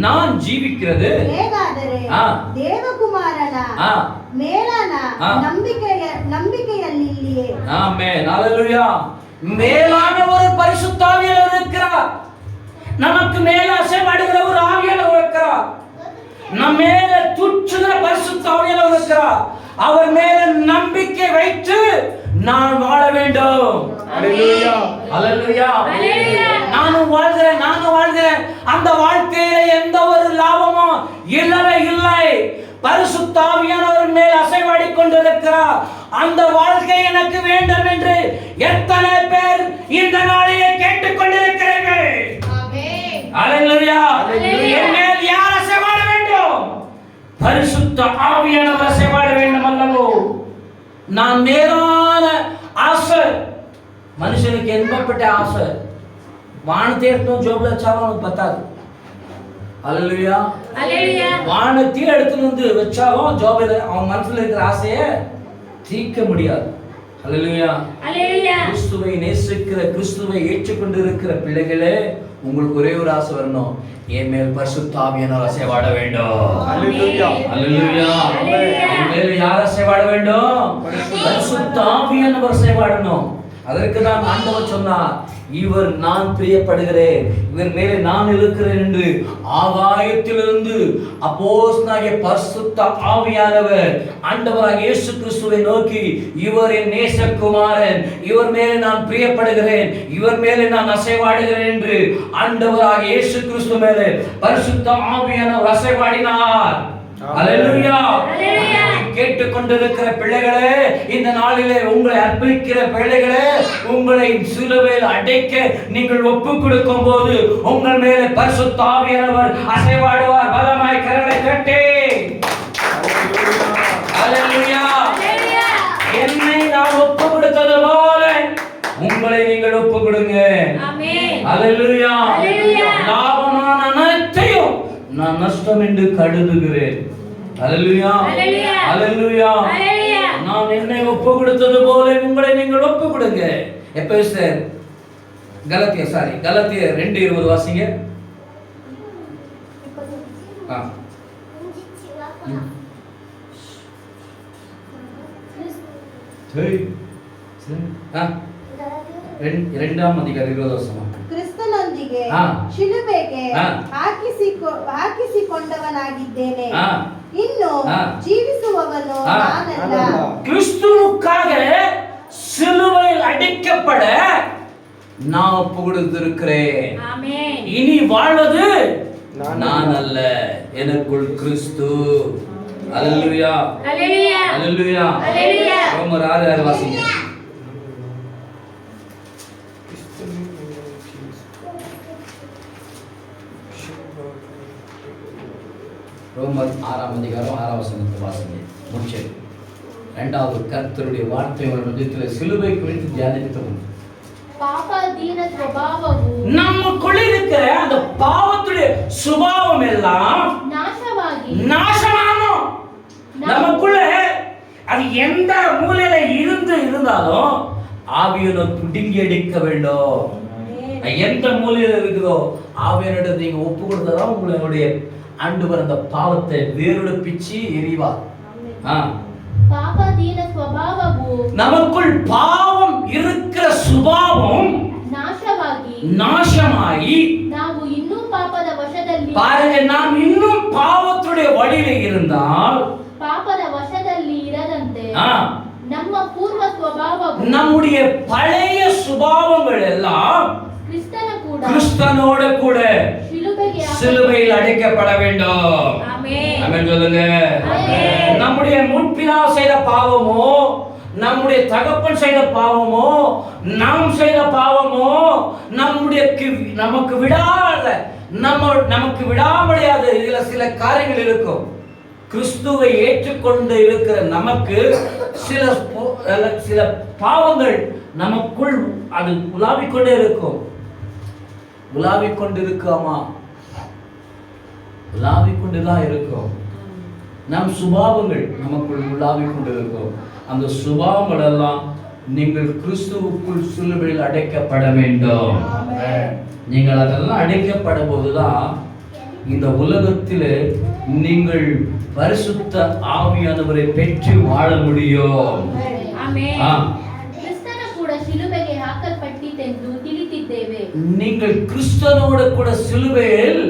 நான் ஜீவிக்கிறது ದೇವಕುಮಾರನ ಮೇಲನ ನಂಬಿಕೆಯಲ್ಲಿಯೇ. ஆமென். அல்லேலூயா. மேலான ஒரு பரிசுத்த ஆவியானவர் இருக்கிறார். நமக்கு மேல அசைவாடுகிற ஒரு ஆவியானவர் இருக்கிறார். நம்ம மேல துச்சுகிற பரிசுத்த ஆவியானவர் இருக்கிறார். அவர் மேல நம்பிக்கை வைத்து நான் வாழ வேண்டும். அல்லேலூயா. அல்லேலூயா. நானும் வாழ்கிறேன். அந்த வாழ்க்கையில எந்த ஒரு லாபமும் இல்லவே இல்லை. பரிசுத்த ஆவியானவர் மேல் அசைவாடி கொண்டிருக்கிறார். அந்த வாழ்க்கை எனக்கு வேண்டும் என்று எத்தனை பேர் இந்த நாளிலே கேட்டுக் கொண்டிருக்கிறீர்கள்? அல்லேலூயா. என் மேல் யார் அசைவாட வேண்டும்? பரிசுத்த ஆவியானவர் அசைவாட வேண்டும் அல்லவோ? நான் நேரான ஆசை, மனுஷனுக்கு என்பப்பட்ட ஆசை, வானத்தை எடுத்தும் ஜோப்ல வச்சாலும் அவனுக்கு பத்தாது. அல்லேலூயா. வானத்தை எடுத்துட்டு வந்து வச்சாலும் ஜோபில அவன் மனசுல இருக்கிற ஆசையை தீர்க்க முடியாது. அல்லேலூயா. கிறிஸ்துவை நேசிக்கிற, கிறிஸ்துவை ஏற்றுக்கொண்டிருக்கிற பிள்ளைகளே, உங்களுக்கு ஒரே ஒரு ஆசை வரணும், என் மேல் பரிசுத்த ஆவியானவர் அசைவாட வேண்டும். அல்லேலூயா. அல்லேலூயா. என் மேல் யார் அசைவாட வேண்டும்? பரிசுத்த ஆவியானவர் அசைவாடணும். அதற்கு தான் ஆண்டவர் சொன்னார், இவர் நான் பிரியப்படுகிறேன், இவர் மேலே நான் இருக்கிறேன் என்று. ஆகாயத்திலிருந்து அப்போஸ்தலனாகிய பரிசுத்த ஆவியானவர் ஆண்டவராகிய இயேசு கிறிஸ்துவை நோக்கி, இவர் என் நேசகுமாரன், இவர் மேலே நான் பிரியப்படுகிறேன், இவர் மேலே நான் அசைவாடுகிறேன் என்று ஆண்டவராகிய இயேசு கிறிஸ்து மேலே பரிசுத்த ஆவியானவர் அசைவாடினார். அல்லேலூயா. கேட்டுக்கொண்டிருக்கிற பிள்ளைகளே, இந்த நாளிலே உங்களை அர்ப்பணிக்கிற பிள்ளைகளே, உங்களை சிலுவையில் அடைக்க நீங்கள் ஒப்பு கொடுக்கும் போது உங்கள் மேலே பரிசுத்த ஆவியானவர் அசைவாடுவார். பலமாய் கரங்களை தட்டி அல்லேலூயா. என்னை நான் ஒப்பு கொடுத்தது போல உங்களை நீங்கள் ஒப்பு கொடுங்க. அல்லேலூயா. லாபமான அனைத்தையும் நான் நஷ்டம் என்று கருதுகிறேன். அல்லேலூயா. அல்லேலூயா. நான் என்னை ஒப்பு கொடுத்தது போல உங்களை நீங்கள் ஒப்பு கொடுங்க. எபேசியர் கலாத்தியர் 2:20 வாசிங்க. இரண்டாம் அதிகாரம் 20 வசனம். ಕ್ರಿಸ್ತನೊಂದಿಗೆ ಶಿಲುಬೆಗೆ ಹಾಕಿಸಿಕೊಂಡವನಾಗಿದ್ದೇನೆ, ಇನ್ನು ಜೀವಿಸುವವನು ನಾನಲ್ಲ. கிறிஸ்துவுக்காக சிலுவையில் அடிக்கப்பட நான் ஒப்பு கொடுத்திருக்கிறேன். இனி வாழ்வது நான் அல்ல, எனக்குள் கிறிஸ்து. அல்லேலூயா. அல்லேலூயா. ரோமர் 6:6 வாசிங்க. ரோமர் 6ஆம் அதிகாரம் 6ஆம் வசனத்தை வாசிங்க. முடிச்சு இரண்டாவது கர்த்தருடைய வார்த்தை மத்தியில் சிலுவை குறித்து தியானித்தோம். பாபாதீன சுபாவம் நமக்குள்ள இருக்கிற அந்த பாவத்துடைய சுபாவம் எல்லாம் நாசமாகும். நமக்குள்ள அது எந்த மூலையில இருந்தாலும் ஆவியானவர் பிடுங்கி எடுக்க வேண்டும். எந்த மூலையில இருக்குதோ ஆவியானவரிடம் நீங்க ஒப்பு கொடுத்ததான் உங்களுடைய ஆண்டவர் அந்த பாவத்தை வேரோடு பிச்சு எறிவார். பாபாதீன சுபாவம் நமக்குள் பாவம் இருக்கிற சுபாவம் நாசமாகி ನಾವು ಇನ್ನೂ ಪಾಪದ ವಶದಲ್ಲಿ பாருங்க, நாம் இன்னும் பாவத்துடைய வழியில இருந்தால் ಪಾಪದ ವಶದಲ್ಲಿ ಇರದಂತೆ ನಮ್ಮ ಪೂರ್ವ ಸ್ವಭಾವವು நம்முடைய பழைய சுபாவங்கள் எல்லாம் கிறிஸ்தனோட கூட சிலுவையில் அடைக்கப்பட வேண்டும். ஆமென் சொல்லுங்க. நம்முடைய முற்பிதார் செய்த பாவமோ, நம்முடைய தகப்பன் செய்த பாவமோ, நாம் செய்த பாவமோ, நமக்கு விடாமடியாத இதுல சில காரியங்கள் இருக்கும். கிறிஸ்துவை ஏற்றுக்கொண்டு இருக்கிற நமக்கு சில பாவங்கள் நமக்குள் அது உலாவிக்கொண்டே இருக்கும். உலாவிக்கொண்டிருக்காமா? உலாவிக்கொண்டுதான் இருக்கும். நம் சுபாவங்கள் நமக்குள் உலாவிக்கொண்டிருக்கும். அந்த சுபாவங்கள் எல்லாம் நீங்கள் கிறிஸ்துவுக்குள் சிலுவையில் அடைக்கப்பட வேண்டும். நீங்கள் அதெல்லாம் அடைக்கப்படும் போதுதான் இந்த உலகத்திலே நீங்கள் பரிசுத்த ஆவியானவரை பெற்று வாழ முடியும். நீங்கள் கிறிஸ்துவோடு கூட சிலுவையில்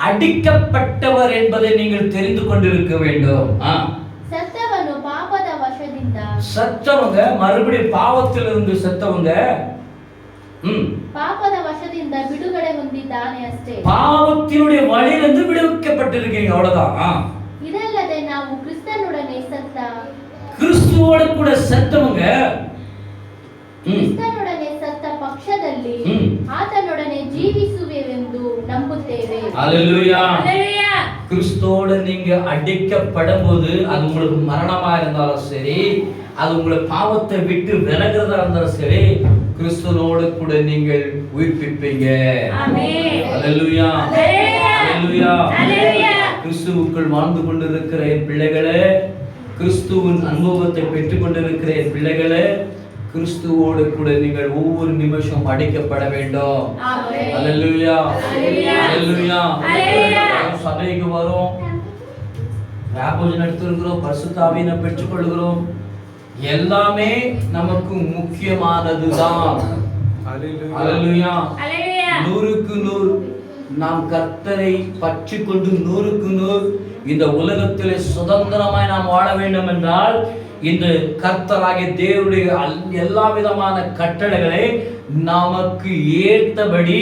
அடிக்கப்பட்டவர் என்பதை நீங்கள் தெரிந்து கொண்டிருக்க வேண்டும். சத்தவங்க மறுபடியும் பாவத்திலிருந்து செத்தவங்க ಪಾಪದ ವಶದಿಂದ ಬಿಡುಗಡೆ ಹೊಂದಿದ್ದಾನೆ ಅಷ್ಟೇ. பாவத்தினுடைய வழியிலிருந்து விடுவிக்கப்பட்டிருக்கீங்க, அவ்வளவுதான். ಇದಲ್ಲದೆ ನಾವು ಕ್ರಿಸ್ತನೊಡನೆ ಸತ್ತ கிறிஸ்துவோடு கூட செத்தவங்க ಕ್ರಿಸ್ತನೊಡನೆ ಸತ್ತ ಪಕ್ಷದಲ್ಲಿ ಆತನೊಡನೆ ಜೀವಿಸುವೆವೆಂದು ನಂಬುತ್ತೇವೆ. அல்லேலூயா. அல்லேலூயா. கிறிஸ்துவோடு நீங்க அடிக்கப்படும்போது அது உங்களுக்கு மரணமா இருந்தாலும் சரி, அது உங்களை பாவத்தை விட்டு விலகுறதா இருந்தாலும் சரி, கிறிஸ்துவோடு கூட நீங்கள் உயிர்ப்பிப்பீங்க. ஆமென். அல்லேலூயா. அல்லேலூயா. அல்லேலூயா. கிறிஸ்துவுக்குள் வாழ்ந்து கொண்டிருக்கிற என் பிள்ளைகளே, கிறிஸ்துவின் அனுபவத்தை பெற்றுக் கொண்டிருக்கிற என் பிள்ளைகளே, கிறிஸ்துவோடு கூட நீங்கள் ஒவ்வொரு நிமிஷம் அடைக்கப்பட வேண்டும். ஆமென். அல்லேலூயா. அல்லேலூயா. அல்லேலூயா. சபைக்கு வரோம், ராபோஜன் எடுத்துக்கிறோம், பரிசுத்த ஆவியை பெற்றுக்கொள்கிறோம், எல்லாமே நமக்கு முக்கியமானதுதான். அல்லேலூயா. நூறுக்கு நூறு நாம் கர்த்தரை பற்றி கொண்டு 100க்கு 100 இந்த உலகத்திலே சுதந்திரமாய் நாம் வாழ வேண்டும் என்றால் இந்த கர்த்தராகிய தேவனுடைய எல்லா விதமான கட்டளைகளை நமக்கு ஏற்றபடி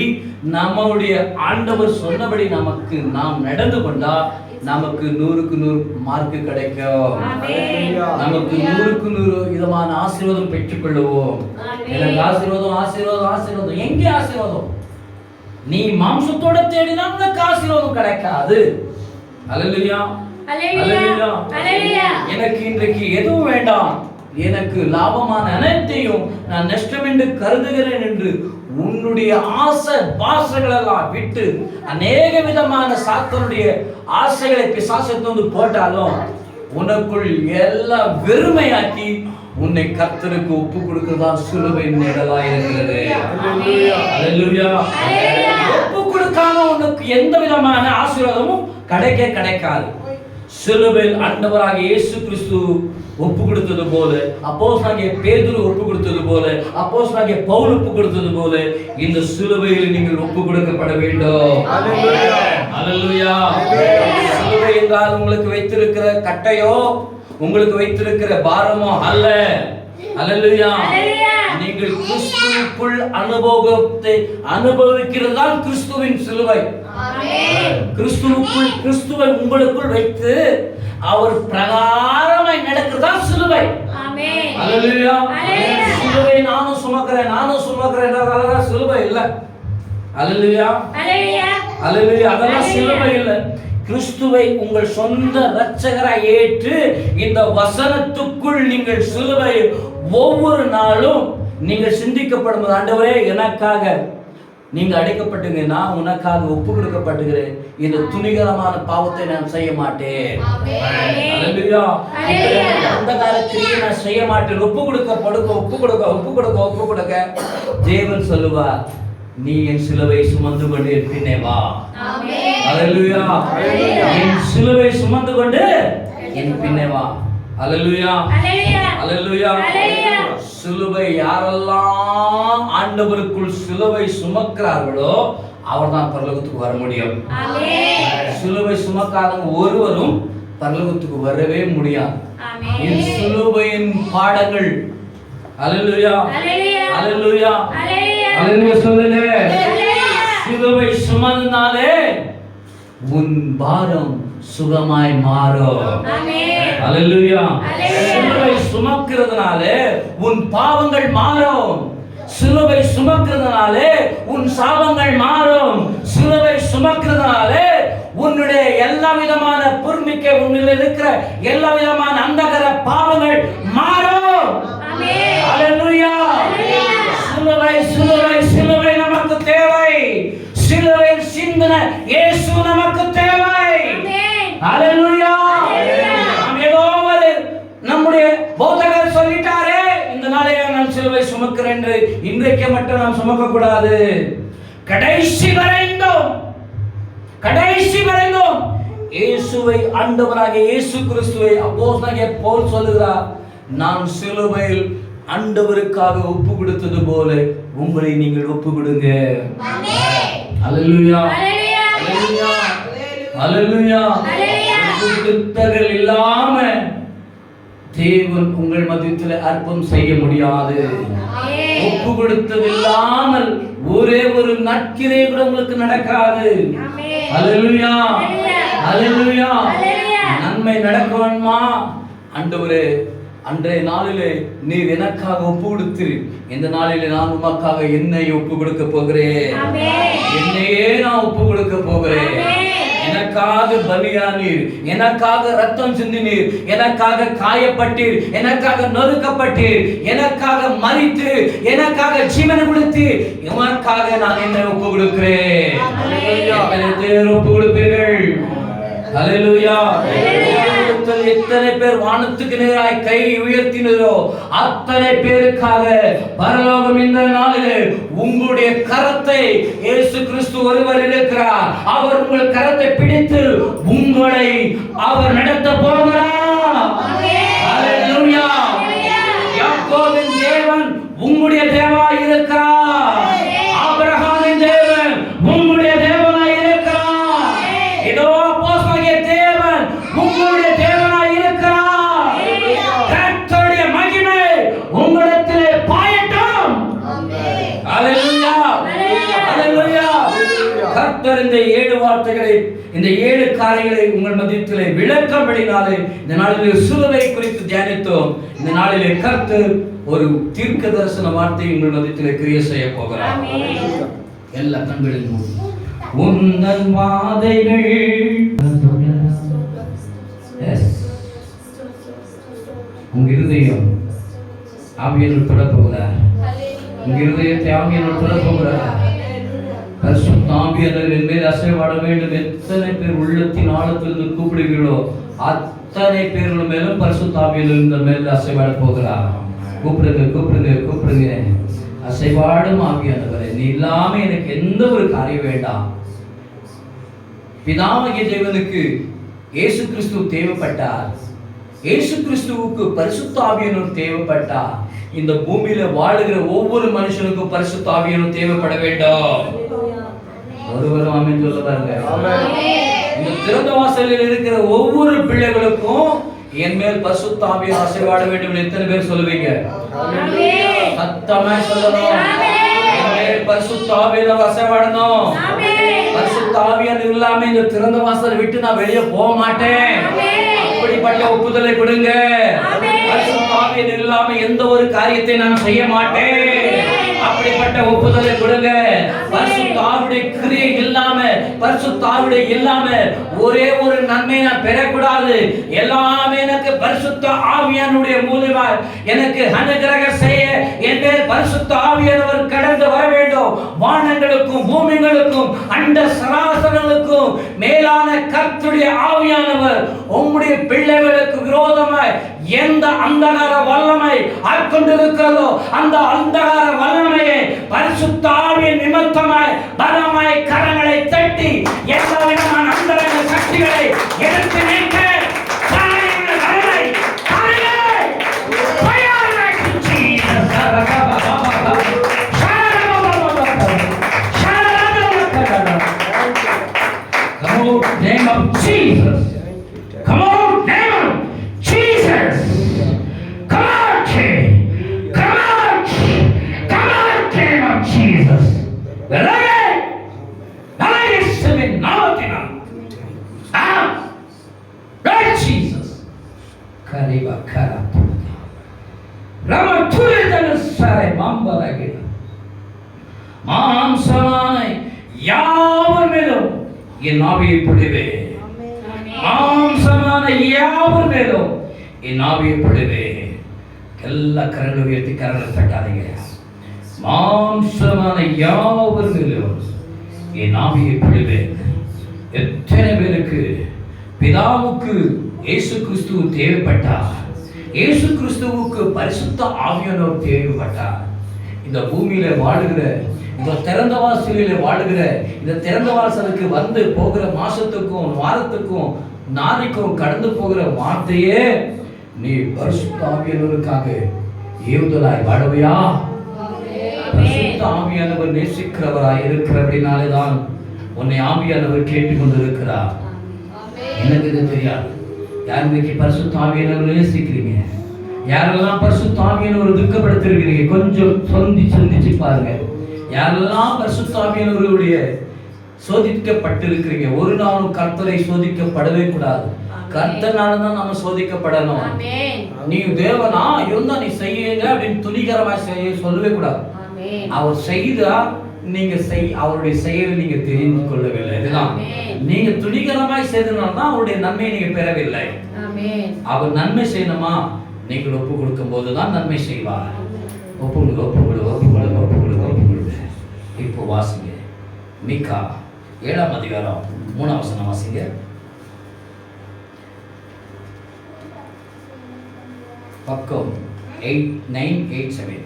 நம்முடைய ஆண்டவர் சொன்னபடி நமக்கு நாம் நடந்து கொண்டா நமக்கு 100க்கு 100 மார்க் கிடைக்கும். நமக்கு 100க்கு 100 விதமான ஆசீர்வாதம் பெற்றுக் கொள்ளுவோம். எனக்கு ஆசீர்வாதம் ஆசீர்வாதம் ஆசீர்வாதம். எங்கே ஆசீர்வாதம்? நீ மாம்சத்தோட தேடினா உனக்கு ஆசீர்வாதம் கிடைக்காது. அல்லேலூயா. எனக்கு இன்றைக்கு எதுவும் வேண்டாம், எனக்கு லாபமான அனைத்தையும் நான் நஷ்டம் என்று கருதுகிறேன் என்று உன்னுடைய ஆசை பாசைகள் எல்லாம் விட்டு அநேக விதமான சாத்தனுடைய ஆசைகளை பிசாசத்தை வந்து போட்டாலும் உனக்குள் எல்லாம் வெறுமையாக்கி உன்னை கர்த்தருக்கு ஒப்பு கொடுக்கிறதா சிலுவை நிழலா இருக்கிறது. அல்லேலூயா. ஒப்பு கொடுக்காம உனக்கு எந்த விதமான ஆசீர்வாதமும் கிடைக்காது. சிலுவையில் ஆண்டவராகிய இயேசு கிறிஸ்து ஒப்பு கொடுத்தது போல, அப்போஸ்தலனாகிய பேதுரு ஒப்பு கொடுத்தது போல, அப்போஸ்தலனாகிய பவுல் ஒப்பு கொடுத்தது போல இந்த சிலுவையில் நீங்கள் ஒப்பு கொடுக்கப்பட வேண்டும். அல்லேலூயா. சிலுவை என்றால் உங்களுக்கு வைத்திருக்கிற கட்டையோ உங்களுக்கு வைத்திருக்கிற பாரமோ அல்ல. அல்லேலூயா. நீங்கள் கிறிஸ்துவுக்குள் அனுபவத்தை அனுபவிக்கிறதுதான் கிறிஸ்துவின் சிலுவை. கிறிஸ்துவுக்குள் கிறிஸ்துவை உங்களுக்குள் வைத்து அவர் பிரகாரமாய் நடக்கிறதுதான் சிலுவை. அல்லேலூயா. சிலுவை நானும் சுமக்கிறேன் என்றால் சிலுவை இல்ல. அல்லேலூயா. அல்லேலூயா. அதெல்லாம் சிலுவை இல்ல. கிறிஸ்துவை உங்கள் சொந்த இரட்சகராய் ஏற்று இந்த வசனத்துக்குள் நீங்கள் சிலுவை ஒவ்வொரு நாளும் நீங்கள் சிந்திக்கப்படும். ஆண்டவரே, எனக்காக நீங்க அடைக்கப்பட்டீங்க, நான் உனக்காக ஒப்பு கொடுக்கப்பட்டுகிறேன், இந்த துணிகரமான பாவத்தை நான் செய்ய மாட்டேன். அல்லேலூயா. அந்த காலத்திலேயே நான் செய்ய மாட்டேன். ஒப்பு கொடுக்க தேவன் சொல்லுவார், நீ என் சிலுவை சுமந்து கொண்டு என் பின்னே வா. அல்லேலூயா. என் சிலுவை சுமந்து கொண்டு என் பின்னே வா. அல்லேலூயா. அல்லேலூயா. சிலுவை யாரெல்லாம் ஆண்டவருக்குள் சிலுவை சுமக்கிறார்களோ அவர்தான் பரலோகத்துக்கு வர முடியும். சிலுவை சுமக்காதவங்க ஒருவரும் பரலோகத்துக்கு வரவே முடியாது. இந்த சிலுவையின் பாடங்கள். அல்லேலூயா. அல்லேலூயா. அல்லேலூயா. சொல்லுங்க. சிலுவை சுமந்தாலே உன் பாரம் சுகமாய் மாறும். அல்லேலூயா. சிலுவை சுமக்கிறதுனாலே உன் பாவங்கள் மாறும். சிலுவை சுமக்கிறதுனாலே உன் சாபங்கள் மாறும். சிலுவை சுமக்கிறதுனாலே உன்னுடைய எல்லா விதமான பொறுமைக்கு உன்னில் இருக்கிற எல்லா விதமான அந்தகர பாவங்கள் மாறும். அல்லேலூயா. சிலுவை சிலுவை சிலுவை நமக்கு தேவை. சிலுவையில் சிந்தின இயேசு நமக்கு தேவை. அல்லேலூயா. நாம் ஏதோ நம்முடைய போதகர் சொல்லிட்டாரே, இந்த நாளையே நான் சிலுவை சுமக்கிறேன் என்று இன்றைக்கு மட்டும் நாம் சுமக்க கூடாது. கடைசி வரைந்தோம் இயேசுவை ஆண்டவராகிய இயேசு கிறிஸ்துவை அப்போஸ்தலனாகிய பவுல் சொல்லுகிறார், நான் சிலுவையில் ஆண்டவருக்காக ஒப்பு கொடுத்தது போல உங்களை நீங்கள் ஒப்பு கொடுங்க. அல்லேலூயா. அல்லேலூயா. அல்லேலூயா. ஒப்பு இல்லாம தேவன் உங்கள் மத்தியத்தில் அற்பம் செய்ய முடியாது. ஒப்பு கொடுத்தது இல்லாமல் ஒரே ஒரு நற்கிரை கூட உங்களுக்கு நடக்காது. அல்லேலூயா. அல்லேலூயா. நன்மை நடக்க வேண்டுமா? ஆண்டவரே, அன்றைய நாளிலே நீர் எனக்காக ஒப்பு கொடுத்து இந்த நாளிலே நான் உமக்காக என்னை ஒப்பு கொடுக்க போகிறேன். என்னையே நான் ஒப்பு கொடுக்க போகிறேன். எனக்காக பலியானீர், எனக்காக ரத்தம் சிந்தினீர், எனக்காக காயப்பட்டீர், எனக்காக நொறுக்கப்பட்டீர், எனக்காக மரித்து, எனக்காக ஜீவனை கொடுத்து, உமக்காக நான் என்னை ஒப்பு கொடுக்கிறேன். ஒப்பு கொடுப்பீர்கள். அல்லேலூயா. எத்தனை பேர் வானத்துக்கு நேராய் கை உயர்த்தினரோ அத்தனை பேருக்காக பரலோகம் இந்த நாளிலே உங்களுடைய கரத்தை இயேசு கிறிஸ்து ஒருவர் இருக்கிறார். அவர் உங்கள் கரத்தை பிடித்து உங்களை அவர் நடத்த போகிறார். அல்லேலூயா. இந்த 7 வார்த்தைகளை, இந்த 7 காரியங்களை உங்கள் மத்தியிலே விளக்கம்படினாலே இந்த நாளிலே சிலுவை குறித்து தியானித்தோம். இந்த நாளிலே கர்த்தர் ஒரு தீர்க்க தரிசன வார்த்தையை உங்கள் மத்தியிலே கிரியை செய்ய போகிறார். எல்லா கண்களிலும் மூடி உந்தன் வாதைகள் உங்க இருதயம் ஆவியானவர் தொட போகிறார். உங்க இருதயத்தை ஆவியானவர் தொட போகிறார். பரிசுத்த ஆவியானவர் மேல் அசைவாட வேண்டும். எத்தனை பேர் உள்ளத்தின் ஆழத்திலிருந்து கூப்பிடுகிறீர்களோ அத்தனை பேர்கள் மேலும் பரிசுத்த ஆவியானவர் இந்த மேல் அசைவாட போகிறார். கூப்பிடுங்க கூப்பிடுங்க கூப்பிடுங்க. அசைவாடும் ஆவியானவரே, நீ இல்லாம எனக்கு எந்த ஒரு காரியம் வேண்டாம். பிதாவாகிய தேவனுக்கு இயேசு கிறிஸ்து தேவைப்பட்டார். இயேசு கிறிஸ்துவுக்கு பரிசுத்த ஆவியானவர் தேவைப்பட்டார். இந்த பூமியில வாழுகிற ஒவ்வொரு மனுஷனுக்கும் பரிசுத்த ஆவியானவர் தேவைப்பட வேண்டும். ஒருவரும் ஆமென் சொல்ல பாருங்க. இந்த திறந்த வாசலில் இருக்கிற ஒவ்வொரு பிள்ளைகளுக்கும் என் மேல் பரிசுத்த ஆவியானவர் அசைவாட வேண்டும். எத்தனை பேர் சொல்லுவீங்க? சத்தமா சொல்லணும். என் மேல் பரிசுத்த ஆவியானவர் அசைவாடணும். பரிசுத்த ஆவியானவர் இல்லாம இந்த திறந்த வாசல் விட்டு நான் வெளியே போக மாட்டேன். அப்படிப்பட்ட ஒப்புதலை கொடுங்க. பரிசுத்த ஆவியானவர் இல்லாம எந்த ஒரு காரியத்தை நான் செய்ய மாட்டேன். அப்படிப்பட்ட ஒப்புதலை கொடுங்க. பரிசுத்த ஆவியுடைய கிரியை இல்லாம, பரிசுத்த ஆவியுடைய இல்லாம ஒரே ஒரு நன்மை நான் பெறக்கூடாது. எல்லாமே எனக்கு பரிசுத்த ஆவியானுடைய மூலமா எனக்கு அனுகிரகம் செய்ய என் மேல் பரிசுத்த ஆவியானவர் கடந்து வர வேண்டும். வானங்களுக்கும் பூமிகளுக்கும் அண்ட சராசரங்களுக்கும் மேலான கர்த்தருடைய ஆவியானவர் உம்முடைய பிள்ளைகளுக்கு விரோதமாய் எந்த அந்தகார வல்லமை ஆட்கொண்டிருக்கிறதோ அந்த அந்தகார வல்லமையை பரிசுத்த ஆவியின் நிமித்தமாய் பலமாய் கரங்களை தட்டி எல்லா விதமான அந்தரங்க சக்திகளை எடுத்து நீக்க name of Jesus. Come on, name of Jesus. Come on, come on, come on, name of Jesus. Belage, belage seven nautina. Ah, right Jesus. Kariba karatu. Rama tulidana sare mamba lagina. மாம்சமானை யாவர் மேலும் என் ஆவியை பொழிவே. மாம்சமான யாவர் மேலும் என் ஆவியை பொழிவே. எல்லா கரங்களை உயர்த்தி கரங்களை தட்டாதீங்க. மாம்சமான யாவர் மேலும் என் ஆவியை பொழிவே. எத்தனை பேருக்கு பிதாவுக்கு இயேசு கிறிஸ்து தேவைப்பட்டார். இயேசு கிறிஸ்துவுக்கு பரிசுத்த ஆவியானவர் தேவைப்பட்டார். இந்த பூமியில வாழுகிற, இந்த திறந்த வாசலிலே வாழுகிற, இந்த திறந்த வாசலுக்கு வந்து போகிற மாசத்துக்கும் வாரத்துக்கும் நாளைக்கும் கடந்து போகிற வார்த்தையே நீ பரிசுத்த ஆவியானவருக்காக ஏவுதலாய் வாழவையா? பரிசுத்த ஆவியானவர் நேசிக்கிறவராய் இருக்கிறபடினாலே தான் உன்னை ஆவியானவர் கேட்டுக்கொண்டிருக்கிறார். எனக்கு இது தெரியாது. யார் இன்னைக்கு பரிசுத்த ஆவியானவர் நேசிக்கிறீங்க? யாரெல்லாம் பரிசுத்த ஆவியானவர் துக்கப்படுத்திருக்கிறீங்க? கொஞ்சம் சிந்திச்சு பாருங்க. யாரெல்லாம் பரிசுத்த ஆவியானவருடைய சோதிக்கப்பட்டிருக்கிறீங்க? ஒரு நாளும் கர்த்தரை சோதிக்கப்படவே கூடாது. கர்த்தனால தான் நம்ம சோதிக்கப்படணும். நீ தேவனா இருந்தா நீ செய்யுங்க அப்படின்னு துணிகரமா செய்ய சொல்லவே கூடாது. அவர் செய்தா நீங்க அவருடைய செயலை நீங்க தெரிந்து கொள்ளவில்லை. இதுதான் நீங்க துணிகரமாய் செய்தனால்தான் அவருடைய நன்மையை நீங்க பெறவில்லை. அவர் நன்மை செய்யணுமா? நீங்கள் ஒப்பு கொடுக்கும் போதுதான் நன்மை செய்வார். ஒப்புக்கொடு ஒப்புக்கொடு ஒப்புக்கொடு ஒப்புக்கொடு ஒப்புக்கொடு. இப்போ வாசிங்க மீகா 7ஆம் அதிகாரம் 3ஆம் வசனம் வாசிங்க. பக்கம் 8987.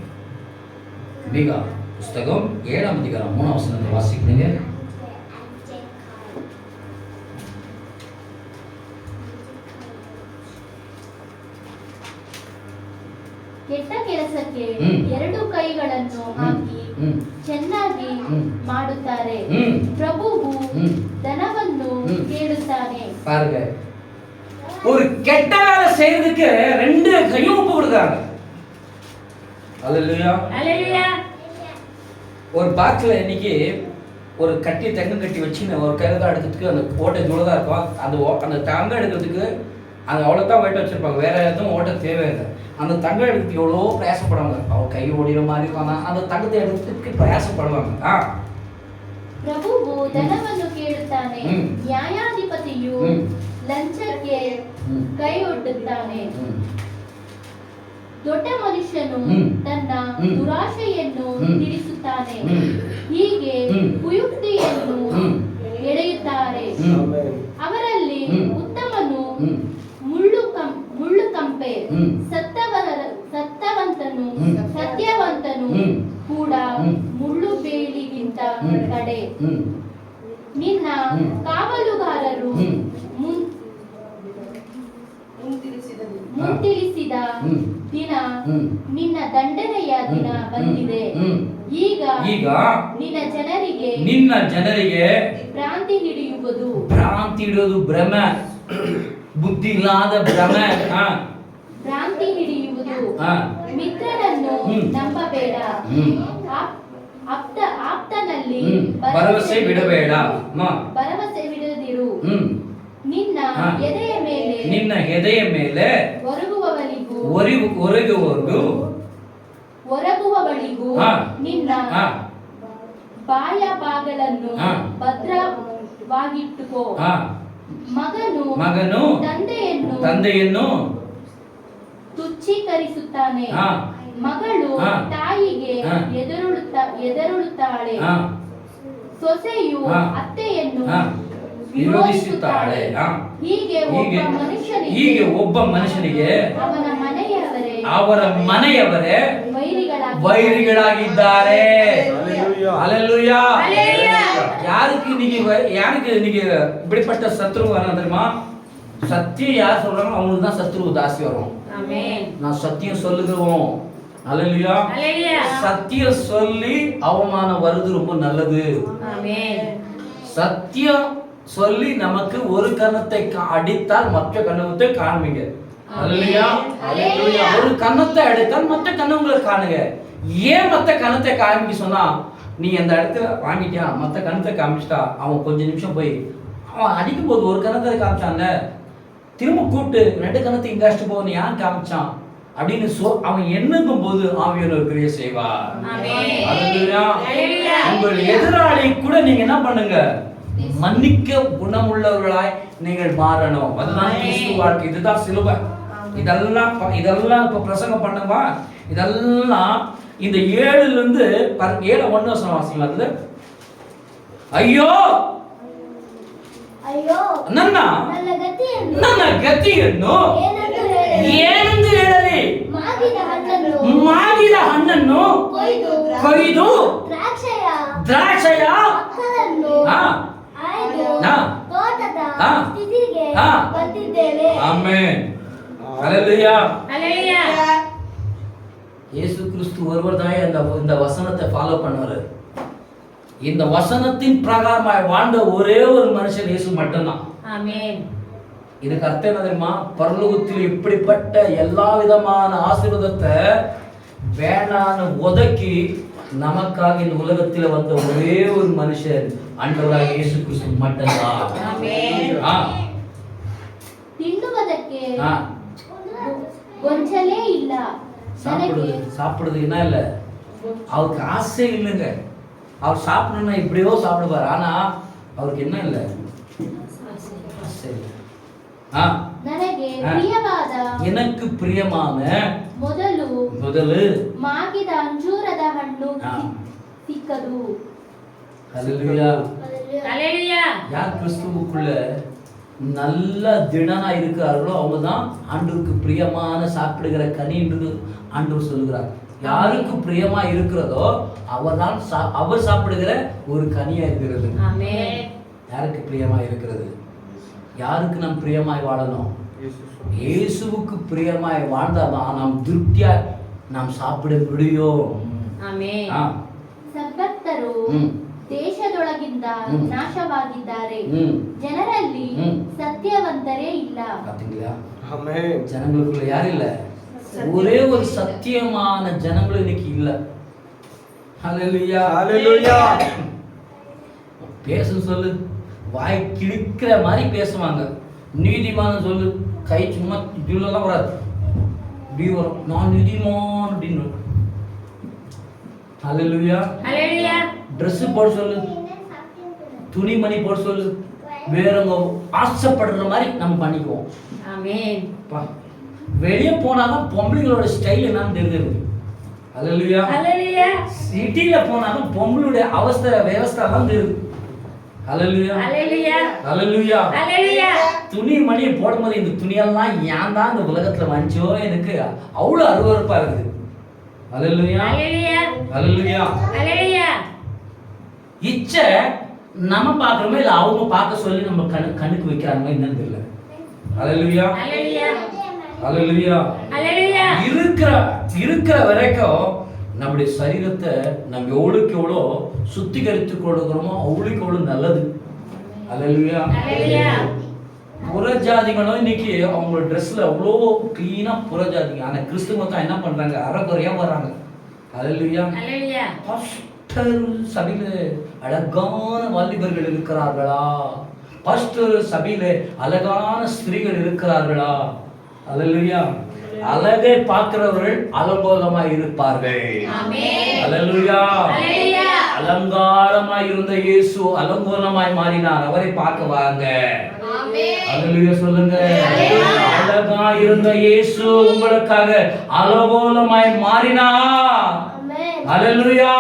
மீகா புஸ்தகம் 7ஆம் அதிகாரம் 3ஆம் வசனத்தை வாசிக்கிறீங்க. ಕೆಟ್ಟ ಕೆಲಸಕ್ಕೆ ಎರಡು ಕೈಗಳನ್ನು ಹಾಕಿ ಚೆನ್ನಾಗಿ ಮಾಡುತ್ತಾರೆ. ಪ್ರಭುವು ಧನವನ್ನು ಕೇಳುತ್ತಾನೆ. பாருங்க, ஒரு கெட்ட வேலை செய்யறதுக்கு ரெண்டு கையும் ஒப்பு கொடுக்குறாங்க. அல்லேலூயா அல்லேலூயா. ஒரு பாக்ஸ்ல இன்னைக்கு ஒரு கட்டி தெங்கு கட்டி வச்சு ஒரு கையில் தான் எடுக்கிறதுக்கு அந்த ஓட்டை தூளதாக இருக்கும். அந்த தங்கம் எடுக்கிறதுக்கு அது அவ்வளோதான் வெயிட் வச்சுருப்பாங்க, வேற எதுவும் ஓட்ட தேவையில்லை. அந்த தங்கம் எடுக்கிறதுக்கு எவ்வளோ பிரயாசப்படுவாங்க, அவர் கை ஓடிற மாதிரி இருப்பாங்க, அந்த தங்கத்தை எடுக்கிறதுக்கு பிரயாசப்படுவாங்க. ಪ್ರಭುವು ಧನವನ್ನು ಕೇಳುತ್ತಾನೆ, ನ್ಯಾಯಾಧಿಪತಿಯು ಲಂಚಕ್ಕೆ ಕೈ ಒಡ್ಡುತ್ತಾನೆ. ದೊಡ್ಡ ಮನುಷ್ಯನು ತನ್ನ ದುರಾಶೆಯನ್ನು ತಿಳಿಸುತ್ತಾನೆ, ಹೀಗೆ ಕುಯುಕ್ತಿಯನ್ನು ಎಳೆಯುತ್ತಾರೆ. ಅವರಲ್ಲಿ ಉತ್ತಮನು ಮುಳ್ಳು ಕಂಪೆ, ಸತ್ಯವಂತನು ಕೂಡ ಮುಳ್ಳು ಬೇಲಿಗಿಂತ ಕಡೆ. ನಿನ್ನ ಕಾವಲುಗಾರರು ಮುಂತಿಳಿಸಿದ ದಿನ, ನಿನ್ನ ದಂಡನೆಯ ದಿನ ಬಂದಿದೆ. ಈಗ ನಿನ್ನ ಜನರಿಗೆ ಭ್ರಾಂತಿ ಹಿಡಿಯುವುದು ಭ್ರಮೆ, ಬುದ್ಧಿ ಇಲ್ಲದ ಭ್ರಮೆ, ಭ್ರಾಂತಿ ಹಿಡಿಯುವುದು. ಮಿತ್ರನನ್ನು ನಂಬಬೇಡ, ಆಪ್ತನಲ್ಲಿ ಭರವಸೆ ಬಿಡದಿರು. ನಿನ್ನ ಎದೆಯ ಮೇಲೆ ಒರಗುವವಳಿಗೂ ನಿನ್ನ ಬಾಯ ಬಾಗಳನ್ನು ಭದ್ರವಾಗಿಟ್ಟುಕೋ. ಮಗನು ತಂದೆಯನ್ನು ತುಚ್ಛೀಕರಿಸುತ್ತಾನೆ, ಮಗಳು ತಾಯಿಗೆ ಎದುರುಳುತ್ತಾಳೆ, ಸೊಸೆಯು ಅತ್ತೆಯನ್ನು ವಿರೋಧಿಸುತ್ತಾಳೆ. ಹೀಗೆ ಒಬ್ಬ ಮನುಷ್ಯನಿಗೆ ಅವರ ಮನೆಯವರೇ ವೈರಿಗಳಾಗಿದ್ದಾರೆ. ஹல்லேலூயா. யாருக்கு இன்னைக்கு இப்படிப்பட்ட சத்ரு வரும் தெரியுமா? சத்தியம் யார் சொல்றாங்க அவங்களுக்கு தான் சத்ரு தாசி வரும். நான் சத்தியம் சொல்லுகிறோம். ஹல்லேலூயா. சத்தியம் சொல்லி அவமானம் வருது ரொம்ப நல்லது. சத்தியம் சொல்லி நமக்கு ஒரு கன்னத்தை அடித்தால் மற்ற கன்னத்தை காண்பீங்க. ஹல்லேலூயா. ஒரு கன்னத்தை அடித்தால் மற்ற கன்னங்களை காணுங்க. ஏன் மற்ற கன்னத்தை காமிக்க சொன்னா, நீ அந்த இடத்துல வாங்கிட்டியா, மற்ற கன்னத்தை காமிச்சிட்டா அவன் கொஞ்ச நிமிஷம் போய் அவன் அடிக்கும் போது ஒரு கன்னத்தை காமிச்சான்ல, திரும்ப கூப்பிட்டு 2 கன்னத்தை இங்க அடிச்சுட்டு போன்னு ஏன் காமிச்சான் அப்படின்னு அவன் எண்ணுக்கும் போது ஆவியானவர் கிரியை செய்வார். ஹல்லேலூயா. உங்கள் எதிராளி கூட நீங்க என்ன பண்ணுங்க, மன்னிக்க குணமுள்ளவர்களாய் நீங்கள் மாறணும். அதுதான் கிறிஸ்துவ வாழ்க்கை. இதுதான் சிலுவை. இதெல்லாம் இப்ப பிரசங்கம் பண்ணுமா, இதெல்லாம் இந்த 7ல இருந்து 7:1 வாசிக்கலாம். ஐயோ ನನ್ನ ಗತಿಯನ್ನು ಏನೆಂದು ಹೇಳಲಿ? ಮಾಗಿದ ಹಣ್ಣನ್ನು ಕೊಯ್ದು ದ್ರಾಕ್ಷೆಯ ஆமென். ஹல்லேலூயா. இயேசு கிறிஸ்து ஒருவர் தான் இந்த வசனத்தை ஃபாலோ பண்ணாரு. இந்த வசனத்தின் பிரகாரமாய் வாழ்ந்த ஒரே ஒரு மனுஷன் இயேசு மட்டும்தான். ஆமென். இதுக்கு அர்த்தம் என்ன தெரியுமா? பரலோகத்தில் இப்படிப்பட்ட எல்லா விதமான ஆசீர்வாதத்தை வேணான்னு ஒதுக்கி நமக்காக இந்த உலகத்தில் வந்த ஒரே ஒரு மனுஷன் ஆண்டவராக இயேசு கிறிஸ்து மட்டும்தான். ஆமென். ತಿನ್ನುವುದಕ್ಕೆ ಗೊಂಚಲೇ ಇಲ್ಲ. சாப்பிடுறது என்ன இல்ல, அவருக்கு ஆசை இல்லைங்க. அவர் சாப்பிடணும்னா இப்படியோ சாப்பிடுவார், ஆனா அவருக்கு என்ன இல்ல, ஆசை. எனக்கு பிரியமான ಮೊದಲು ಮಾಗಿದ ಅಂಜೂರದ ಹಣ್ಣು ಸಿಕ್ಕದು. ஹல்லேலூயா. யார் கிறிஸ்துவுக்குள்ள நல்ல திடனா இருக்கிறார்களோ அவங்க தான் ஆண்டவருக்கு பிரியமான சாப்பிடுகிற கனி என்று ஆண்டவர் சொல்லுகிறார். யாருக்கு பிரியமா இருக்கிறதோ அவர் சாப்பிடுகிற ஒரு கனியா இருக்கிறது. யாருக்கு பிரியமா இருக்கிறது? யாருக்கு நாம் பிரியமாய் வாழணும்? இயேசுவுக்கு பிரியமாய் வாழ்ந்தாதான் நாம் திருப்தியா நாம் சாப்பிட முடியும். ಸದ್ಭಕ್ತರು ದೇಶದೊಳಗಿಂದ ನಾಶವಾಗಿದ್ದಾರೆ, ಜನರಲ್ಲಿ ಸತ್ಯವಂತರೇ ಇಲ್ಲ. ஜனங்களுக்குள்ள யாரும் இல்ல, ஒரே ஒரு சத்தியமான ஜனங்களும் இன்னைக்கு இல்ல. ஹல்லேலூயா. ஹல்லேலூயா. பேச சொல்லு, வாய் கிழிக்கிற மாதிரி பேசுவாங்க. நீதிமான் சொல்லு, கை சும்மா இதுலலாம் வராது, இப்படி வரும், நான் நீதிமான் அப்படின்னு. ஹல்லேலூயா. ட்ரெஸ் போட சொல்லு, துணிமணி போட சொல்லு, வேறவங்க ஆசைப்படுற மாதிரி நம்ம பண்ணிக்குவோம். வெளியே போனாலும் பொம்பளைங்களோட ஸ்டைல் என்னன்னு தெரியுது. ஹல்லேலூயா. சிட்டில போனாலும் பொம்பளுடைய வியவஸ்தான் தெரியுது. ஹல்லேலூயா. ஹல்லேலூயா. துணி மணியை போடும்போது இந்த துணியெல்லாம் ஏன் தான் இந்த உலகத்துல வந்துச்சோ எனக்கு அவ்வளவு அருவருப்பா இருக்குது. ஹல்லேலூயா. ஹல்லேலூயா. இச்சை நம்ம பார்க்கறோமே இல்ல அவங்க பார்க்க சொல்லி நம்ம கண்ணுக்கு வைக்கிறாங்க என்னன்னு தெரியல. ஹல்லேலூயா. ஹல்லேலூயா. இருக்கிற வரைக்கும் நம்முடைய சரீரத்தை நம்ம எவ்வளவுக்கு எவ்வளோ சுத்திகரித்து கொடுக்கிறோமோ அவ்வளவுக்கு எவ்வளவு நல்லது. ஹல்லேலூயா. புறஜாதிகளும் இன்னைக்கு அவங்க ட்ரெஸ்ல அவ்வளோ கிளீனா புறஜாதிங்க, ஆனா கிறிஸ்துவ தான் என்ன பண்றாங்க, அறகுறையா வர்றாங்க. ஹல்லேலூயா. பாஸ்டர் சபையில அழகான வாலிபர்கள் இருக்கிறார்களா? பாஸ்டர் சபையில அழகான ஸ்திரீகள் இருக்கிறார்களா? ஹல்லேலூயா. அழகை பார்க்கிறவர்கள் அலங்கோலமாய் இருப்பார்கள். ஹல்லேலூயா. அலங்காரமாய் இருந்த இயேசு அலங்கோலமாய் மாறினார். அவரை பார்க்க வாங்க. ஹல்லேலூயா சொல்லுங்க. அழகா இருந்த இயேசு உங்களுக்காக அலங்கோலமாய் மாறினார். ஹல்லேலூயா.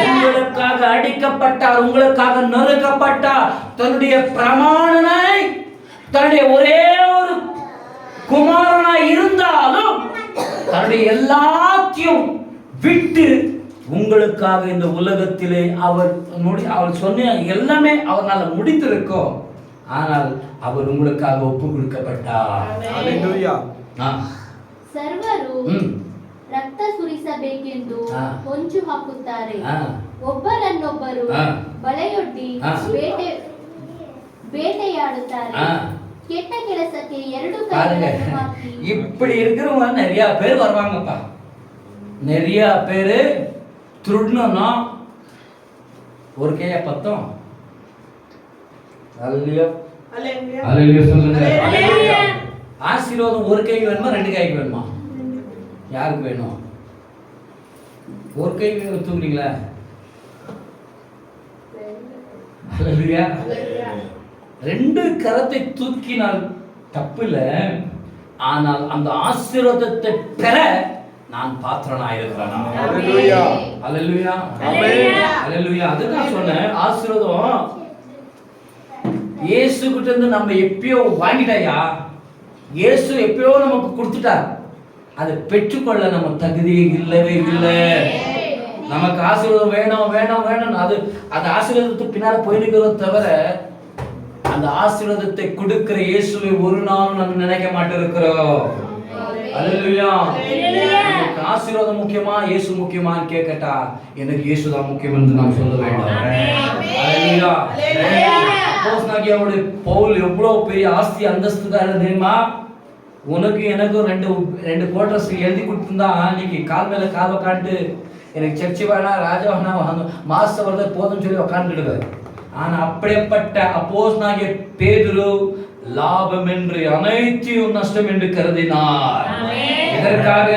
உங்களுக்காக அடிக்கப்பட்டார், உங்களுக்காக நொறுக்கப்பட்டார். தன்னுடைய பிரமாணனை தன்னுடைய ஒரே ஒரு குமாரனாய் இருந்தாலும் தன்னுடைய எல்லாத்தையும் விட்டு உங்களுக்காக இந்த உலகத்திலே அவர் சொன்ன எல்லாமே அவரால் முடித்திருக்கும். ஆனால் அவர் உங்களுக்காக ஒப்பு கொடுக்கப்பட்டார். Hallelujah. ಸರ್ವರು ರಕ್ತ ಸುರಿಸಬೇಕೆಂದು ಹೊಂಚು ಹಾಕುತ್ತಾರೆ, ಒಬ್ಬರನ್ನೊಬ್ಬರು ಬಲೆಯೊಡ್ಡಿ ಬೇಟೆಯಾಡುತ್ತಾರೆ. கெட்ட ಕೆಲಸಕ್ಕೆ ಎರಡು கைಗಳನ್ನು ಹಾಕி இப்படி இருக்கிறவங்க நிறைய பேர் வருவாங்கப்பா. நிறைய பேர் திருடணும்னா ஒரு கையா பத்தம். ஹல்லேலூயா. ஹல்லேலூயா சொல்லுங்க. ஆசீர்வாதம் ஒரு கைக்கு வேணுமா ரெண்டு கைக்கு வேணுமா? யாருக்கு வேணும்? ஒரு கை தூக்குறீங்களா? ஹல்லேலூயா. ரெண்டு கரத்தை தூக்கினால் தப்பில்ல, ஆனால் அந்த ஆசீர்வாதத்தை பெற நான் பாத்திரனாக இருக்கிறேன். Hallelujah. ஹல்லேலூயா. ஹல்லேலூயா. அதுதான் சொன்னேன், ஆசீர்வாதம் இயேசு கிட்ட இருந்து நம்ம எப்பயோ வாங்கிட்டாயா, இயேசு எப்பயோ நமக்கு கொடுத்துட்டார். அதை பெற்றுக்கொள்ள நம்ம தகுதியே இல்லவே இல்லை. நமக்கு ஆசீர்வாதம் வேணும் வேணும் வேணும், அது அந்த ஆசீர்வாதத்துக்கு பின்னால போயிருக்கிறோம் தவிர அந்த ஆசீர்வாதத்தை கொடுக்கிற இயேசுவை ஒரு நாளும் நம்ம நினைக்க மாட்டிருக்கிறோம். ஹல்லேலூயா. எனக்கு ஆசீர்வாதம் முக்கியமா இயேசு முக்கியமான்னு கேட்கட்டா, எனக்கு இயேசு தான் முக்கியம் என்று நாம் சொல்ல வேண்டும். ஹல்லேலூயா. அப்போஸ்தலனாகிய பவுல் எவ்வளவு பெரிய ஆஸ்தி அந்தஸ்துக்காரர் தெரியுமா? உனக்கு எனக்கும் ரெண்டு குவார்டர்ஸ் எழுதி கொடுத்துருந்தா இன்னைக்கு கால் மேல கால் உக்காண்டு எனக்கு சர்ச்சை வேணா ராஜா வேணா மாசம் வரத போதும்னு சொல்லி உக்காந்துடுவார். ஆனா அப்படிப்பட்ட அப்போஸ்தலனாகிய பேதுரு லாபம் என்று அனைத்தையும் நஷ்டம் என்று கருதினார். இதற்காக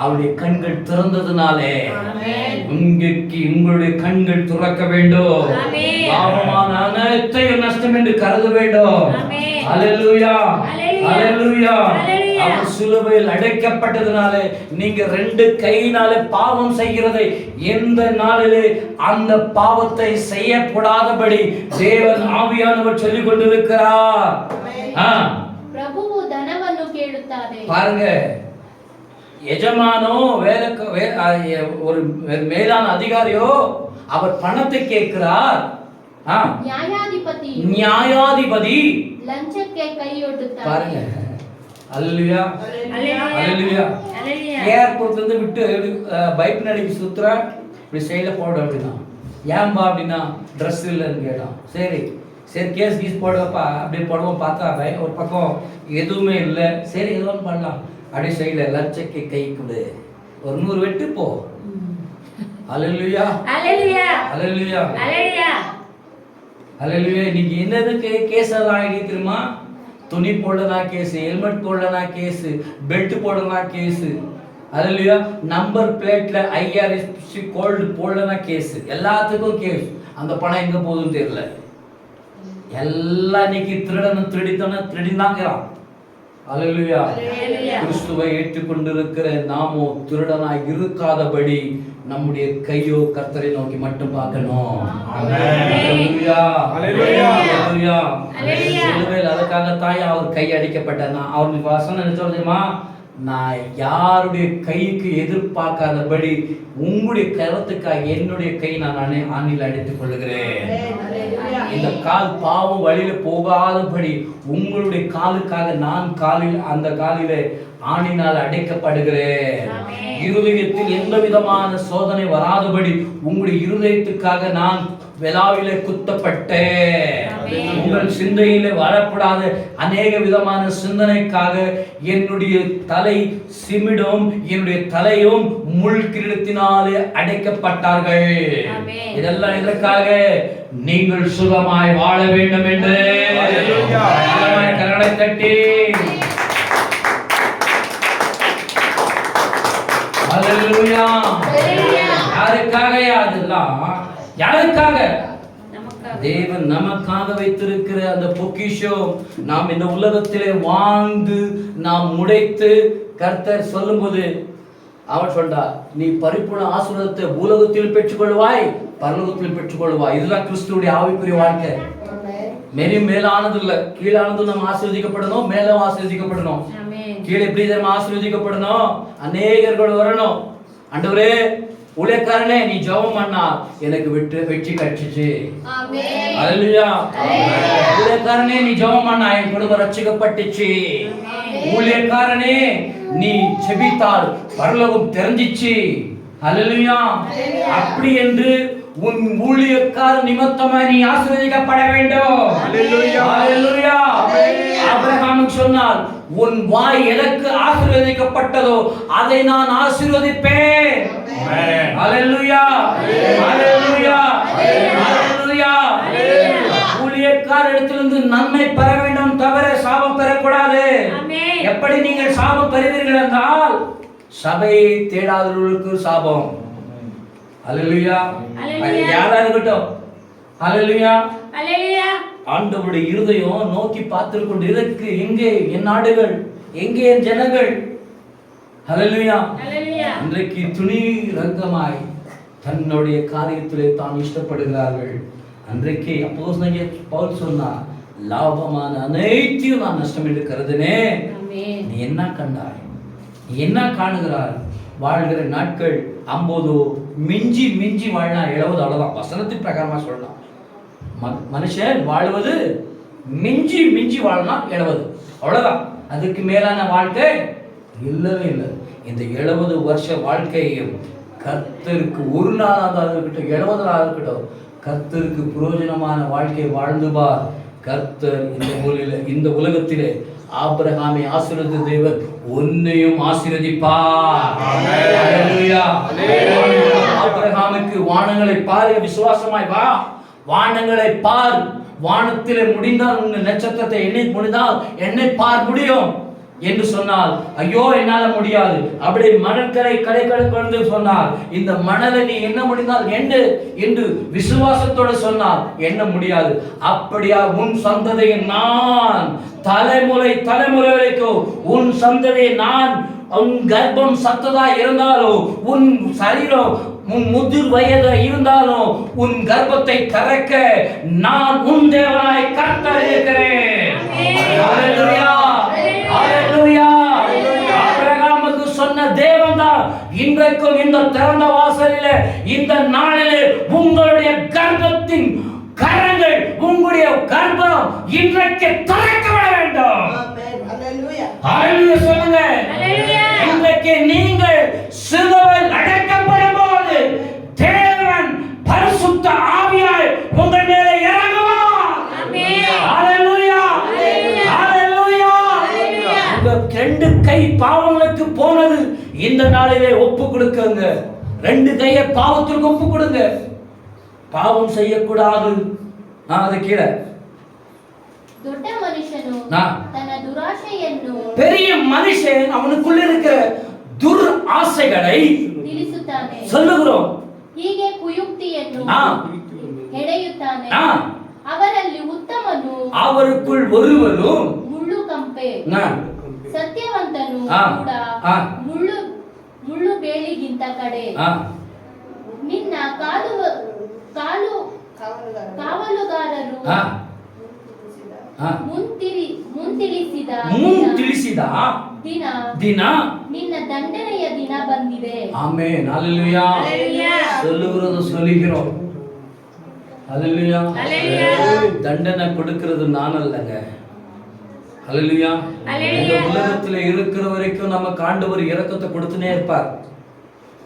அவருடைய கண்கள் திறந்ததுனாலே இன்றைக்கு உங்களுடைய கண்கள் திறக்க வேண்டும். லாபமான அனைத்தையும் நஷ்டம் என்று கருத வேண்டும். ஹல்லேலூயா. ஹல்லேலூயா. அவர் சிலுவையில் அடைக்கப்பட்டதுனாலே நீங்க ரெண்டு கையினாலே பாவம் செய்கிறதை எந்த நாளிலே அந்த பாவத்தை செய்யக்கூடாதபடி தேவன் ஆவியானவர் சொல்லிக் கொண்டிருக்கிறார். ಪ್ರಭುವು ಧನವನ್ನು ಕೇಳುತ್ತಾರೆ. பாருங்க, எஜமானோ ஒரு மேலான அதிகாரியோ அவர் பணத்தை கேட்கிறார். நியாயாதிபதி லஞ்சಕ್ಕೆ கையொடுத்தார். பாருங்க. ஹல்லேலூயா. ஹல்லேலூயா. ஏர்போர்ட்ல இருந்து விட்டு பைக் நடிக்கு சுத்துறா, இப்படி சைடுல போட அப்படின்னா ஏன்பா அப்படின்னா ட்ரெஸ் இல்லைன்னு கேட்டான். சரி சரி கேஸ் கீஸ் போடுவப்பா அப்படி போடுவோம். பார்த்தா ஒரு பக்கம் எதுவுமே இல்லை. சரி ஏதோ ஒன்று பண்ணலாம். அப்படியே சைடில் லட்சக்கு கை கொடு, ஒரு 100 வெட்டு போ. ஹல்லேலூயா. ஹல்லேலூயா. ஹல்லேலூயா. அல்லேலூயா. இன்னைக்கு என்னதுக்கு கேஸ் எல்லாம் ஆகி தெரியுமா? துணி போடலனா கேஸ், ஹெல்மெட் போடலனா கேஸ், பெல்ட் போடலனா கேஸ், அல்லேலூயா. நம்பர் பிளேட்ல IRS கோல்டு போடலனா கேஸ், எல்லாத்துக்கும் கேஸ். அந்த பணம் எங்க போகுதுன்னு தெரியல. எல்லாம் இன்னைக்கு திருடினாங்கிறான். அல்லேலூயா. கிறிஸ்துவை ஏற்றுக்கொண்டிருக்கிற நாமோ திருடனாய் இருக்காதபடி நம்முடைய கையோ கர்த்தரை நோக்கி மட்டும் பார்க்கணும். அல்லேலூயா. அல்லேலூயா. சிலுவையில் அதுக்காகத்தான் அவர் கை அடிக்கப்பட்டார். அவருக்கு வசனம் என்ன சொல்றது தெரியுமா? நான் யாருடைய கைக்கு எதிர்பார்க்காதபடி உங்களுடைய கரத்துக்காக என்னுடைய கை நான் ஆணில் அடித்துக் கொள்ளுகிறேன். இந்த கால் பாவம் வழியில போகாதபடி உங்களுடைய காலுக்காக நான் அந்த காலிலே ஆணினால் அடைக்கப்படுகிறேன். இருதயத்தில் எந்த விதமான சோதனை வராதபடி உங்களுடைய இருதயத்துக்காக நான் விலாவிலே குத்தப்பட்டேன். உங்கள் சிந்தையிலே வரக்கூடாத அநேக விதமான சிந்தனைக்காக என்னுடைய தலை சிமிடும், என்னுடைய தலையும் முள் கிரீடத்தினாலே அடைக்கப்பட்டார்கள். இதெல்லாம் இதற்காக நீங்கள் சுகமாய் வாழ வேண்டும் என்று கரங்களை தட்டி அல்லேலூயா. யாருக்காக? அதெல்லாம் யாருக்காக? தேவன் நமக்காக வைத்திருக்கிற அந்த பொக்கிஷம் நாம் இந்த உலகத்திலே வாழ்ந்து நாம் முடைத்து கர்த்தர் சொல்லும்போது அவன் சொன்னார், நீ பரிபூர்ண ஆசீர்வாதத்தை உலகத்தில் பெற்றுக்கொள்வாய், பரலோகத்தில் பெற்றுக்கொள்வாய். இதுதான் கிறிஸ்துவுடைய ஆவிக்குரிய வாழ்க்கை. மேலானது இல்ல, கீழானது நம்ம ஆசீர்வதிக்கப்படணும், மேலும் ஆசீர்வதிக்கப்படணும். கீழே எப்படி நம்ம ஆசீர்வதிக்கப்படணும்? அநேகர்கள் வரணும். ஆண்டவரே, ஊழியக்காரனே நீ ஜெபம் பண்ணா எனக்கு வெற்றி கிடைச்சிச்சு. அல்லேலூயா. ஊழியக்காரனே நீ ஜெபம் பண்ணா என் குடும்பம் ரட்சிக்கப்பட்டுச்சு. ஊழியக்காரனே நீ ஜெபித்தால் பரலோகம் திறந்துச்சு. அல்லேலூயா. அப்படி என்று உன் ஊழியக்கார நிமித்தமாய் நீ ஆசீர்வதிக்கப்பட வேண்டும். அல்லேலூயா. அல்லேலூயா. ஆபிரகாமுக்கு சொன்னார், உன் வாய் எதற்கு ஆசீர்வதிக்கப்பட்டதோ அதை நான் ஆசீர்வதிப்பேன். அல்லேலூயா. அல்லேலூயா. அல்லேலூயா. ஊழியக்கார இடத்திலிருந்து நன்மை பெற வேண்டும், தவிர சாபம் பெறக்கூடாது. எப்படி நீங்கள் சாபம் பெறுவீர்கள் என்றால் சபையை தேடாதவர்களுக்கு சாபம். அல்லேலூயா. யாரா இருக்கட்டும். அல்லேலூயா. ஆண்டவருடைய இருதயம் நோக்கி பார்த்து கொண்டு இருக்கு, எங்கே என் நாடுகள், எங்கே என் ஜனங்கள். அல்லேலூயா. இன்றைக்கு துணி ரங்கமாய் தன்னுடைய காரியத்திலே தான் இஷ்டப்படுகிறார்கள். அன்றைக்கு அப்போஸ்தலனாகிய பவுல் சொன்னார், லாபமான அனைத்தையும் நான் நஷ்டம் என்று கருதினேன். நீ என்ன கண்டாய்? நீ என்ன காணுகிறாய்? வாழ்கிற நாட்கள் 50, மிஞ்சி மிஞ்சி வாழ்னா 70, அவ்வளவுதான். வசனத்தின் பிரகாரமா சொல்லலாம். மனுஷன் வாழ்வது மிஞ்சி மிஞ்சி வாழ்னா 70, அவ்வளவுதான். அதுக்கு மேலான வாழ்க்கை இல்லவே இல்லை. இந்த 70 வருஷ வாழ்க்கையும் கர்த்தருக்கு ஒரு நாளாக இருக்கட்டும், 70 இருக்கட்டும், கர்த்தருக்கு பிரயோஜனமான வாழ்க்கை வாழ்ந்து பார். கர்த்தர் இந்த உலகத்திலே ஆபிரகாமை ஆசீர்வதித்த தேவன் உன்னையும் ஆசீர்வதிப்பார். அல்லேலூயா. ஆபிரகாமுக்கு வானங்களை பாரு, விசுவாசமாய் வா, வானங்களை பார். வானத்திலே முடிந்தால் உங்கள் நட்சத்திரத்தை எண்ணி முடிந்தால் என்னை பார் முடியும் என்று சொன்னால், ஐயோ என்னால முடியாது. அப்படி மணற்கரை கடைக்கடை சொன்னால், இந்த மணலை நீ என்ன முடிந்தால் என்று விசுவாசத்தோடு சொன்னால் என்ன முடியாது. அப்படியா உன் சந்ததியை நான் தலைமுறை வரைக்கும் உன் சந்ததியை நான், உன் கர்ப்பம் சத்ததா இருந்தாலும், உன் சரீரம் முதிர் வயது இருந்தாலும், உன் கர்ப்பத்தை திறக்க நான் உன் தேவனாய் கர்த்தர் இருக்கிறேன். அல்லேலூயா. அல்லேலூயா. ஆபிரகாமுக்கு சொன்ன தேவன் தான் இன்றைக்கும் இந்த திறந்த வாசலிலே, இந்த நாளிலே உங்களுடைய கர்ப்பத்தின் கரங்கள், உங்களுடைய கர்ப்பம் இன்றைக்கு திறக்கப்பட வேண்டும். அல்லேலூயா சொல்லுங்க. இன்றைக்கு நீங்கள் சிலுவையில் அடைக்கப்படும் போது தேவன் பரிசுத்த ஆவியாய் உங்கள் மேலே இறங்குவார். அல்லேலூயா. அல்லேலூயா. உங்க 2 கை பாவங்களுக்கு போனது இந்த நாளிலே ஒப்பு கொடுக்குங்க. 2 கையை பாவத்திற்கு ஒப்பு கொடுங்க. பாவம் செய்யக்கூடாது, அது கீழே ದೊಡ್ಡ ಮನುಷ್ಯನು ஆ. ತನ್ನ ದುರಾಶೆಯನ್ನು பெரிய மனுஷன் அவனுக்குள்ள இருக்கிற துர் ஆசைகளை ತಿಳಿಸುತ್ತಾನೆ, சொல்லுகிறோம். ಹೀಗೆ ಕುಯುಕ್ತಿಯನ್ನು ஆ. ಹೆಡೆಯುತ್ತಾನೆ. ஆ. ಅವರಲ್ಲಿ ಉತ್ತಮನು அவருக்குள் ஒருவரும் ಮುಳ್ಳು ಕಂಪೆ, ஆ, ಸತ್ಯವಂತನು ಆ. ಕೂಡ ಆ. ಮುಳ್ಳು ಬೇಲಿಗಿಂತ ಕಡೆ. ஆ, ನಿನ್ನ ಕಾವಲುಗಾರರು ஆ, ஆ. ಮುಂತಿಳಿಸಿದ ತಿಳಿಸಿದ ದಿನ ದಿನ ನಿನ್ನ ದಂಡನೆಯ ದಿನ ಬಂದಿದೆ. ஆமென். ஹalleluya. சொல்லுகிறது சொல்லுகிறோம். ஹalleluya. தண்டனை கொடுக்கிறது நான் அல்லங்க. ஹalleluya. இந்த உலகத்துல இருக்கிற வரைக்கும் நமக்கு ஆண்டவர் இரக்கத்தை கொடுத்துனே இருப்பார்.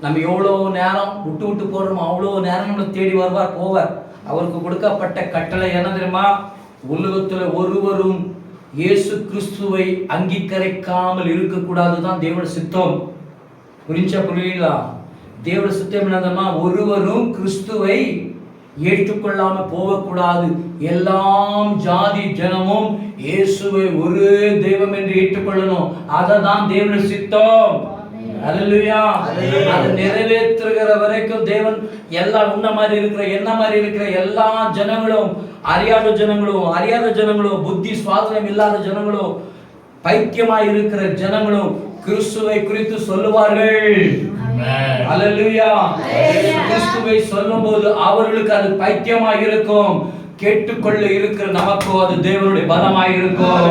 நம்ம எவ்வளவு நேரம் விட்டு விட்டு போறோமோ அவ்வளவு நேரம் நம்மளை தேடி வருவார், போவார். அவருக்கு கொடுக்கப்பட்ட கட்டளை என்ன தெரியுமா? உலகத்துல ஒருவரும் இயேசு கிறிஸ்துவை அங்கீகரிக்காமல் இருக்கக்கூடாதுதான் தேவனுடைய சித்தம். புரியுங்களா? தேவனுடைய சித்தம் என்னதுன்னா, ஒருவரும் கிறிஸ்துவை ஏற்றுக்கொள்ளாம போகக்கூடாது. எல்லாம் ஜாதி ஜனமும் இயேசுவை ஒரு தெய்வம் என்று ஏற்றுக்கொள்ளணும். அததான் தேவனுடைய சித்தம். அல்லேலூயா. அது நிறைவேற்றுகிற வரைக்கும் தேவன் எல்லா உன்ன மாதிரி இருக்கிற என்ன மாதிரி இருக்கிற எல்லா ஜனங்களும், அறியாத ஜனங்களும் புத்தி சுவாதனம் இல்லாத ஜனங்களும் பைத்தியமாய் இருக்கிற ஜனங்களும் கிறிஸ்துவை குறித்து சொல்லுவார்கள். அல்லேலூயா. கிறிஸ்துவை சொல்லும்போது அவர்களுக்கு அது பைத்தியமாய் இருக்கும். கேட்டுக்கொள்ள இருக்கிற நமக்கு அது தேவனுடைய பலமாய் இருக்கும்.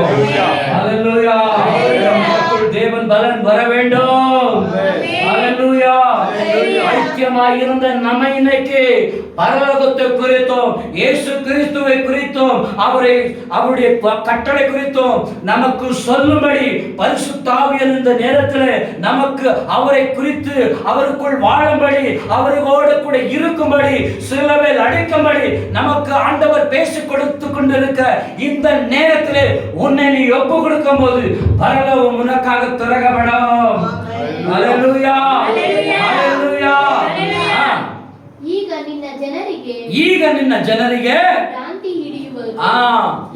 அல்லேலூயா. தேவன் பலன் வர வேண்டும். அல்லேலூயா. பைத்தியமாய் இருந்த நம்ம இன்னைக்கு பரலோகத்தை குறித்தும் இயேசு கிறிஸ்துவை குறித்தும் அவருடைய கட்டளை குறித்தும் நமக்கு சொல்லும்படி பரிசுத்த ஆவியானவர் இந்த நேரத்தில் நமக்கு அவரை குறித்து அவருக்குள் வாழும்படி அவரோடு கூட இருக்கும்படி சிலுவையில் அடிக்கும்படி நமக்கு ஆண்டவர் பேசிக் கொடுத்து கொண்டிருக்க இந்த நேரத்தில் உன்னை நீ ஒப்பு கொடுக்கும் போது பரலோகம் உனக்காக திறக்கப்படும். அல்லேலூயா. அல்லேலூயா. ಈಗ ನಿನ್ನ ಜನರಿಗೆ ಭ್ರಾಂತಿ ಹಿಡಿಯುವುದು.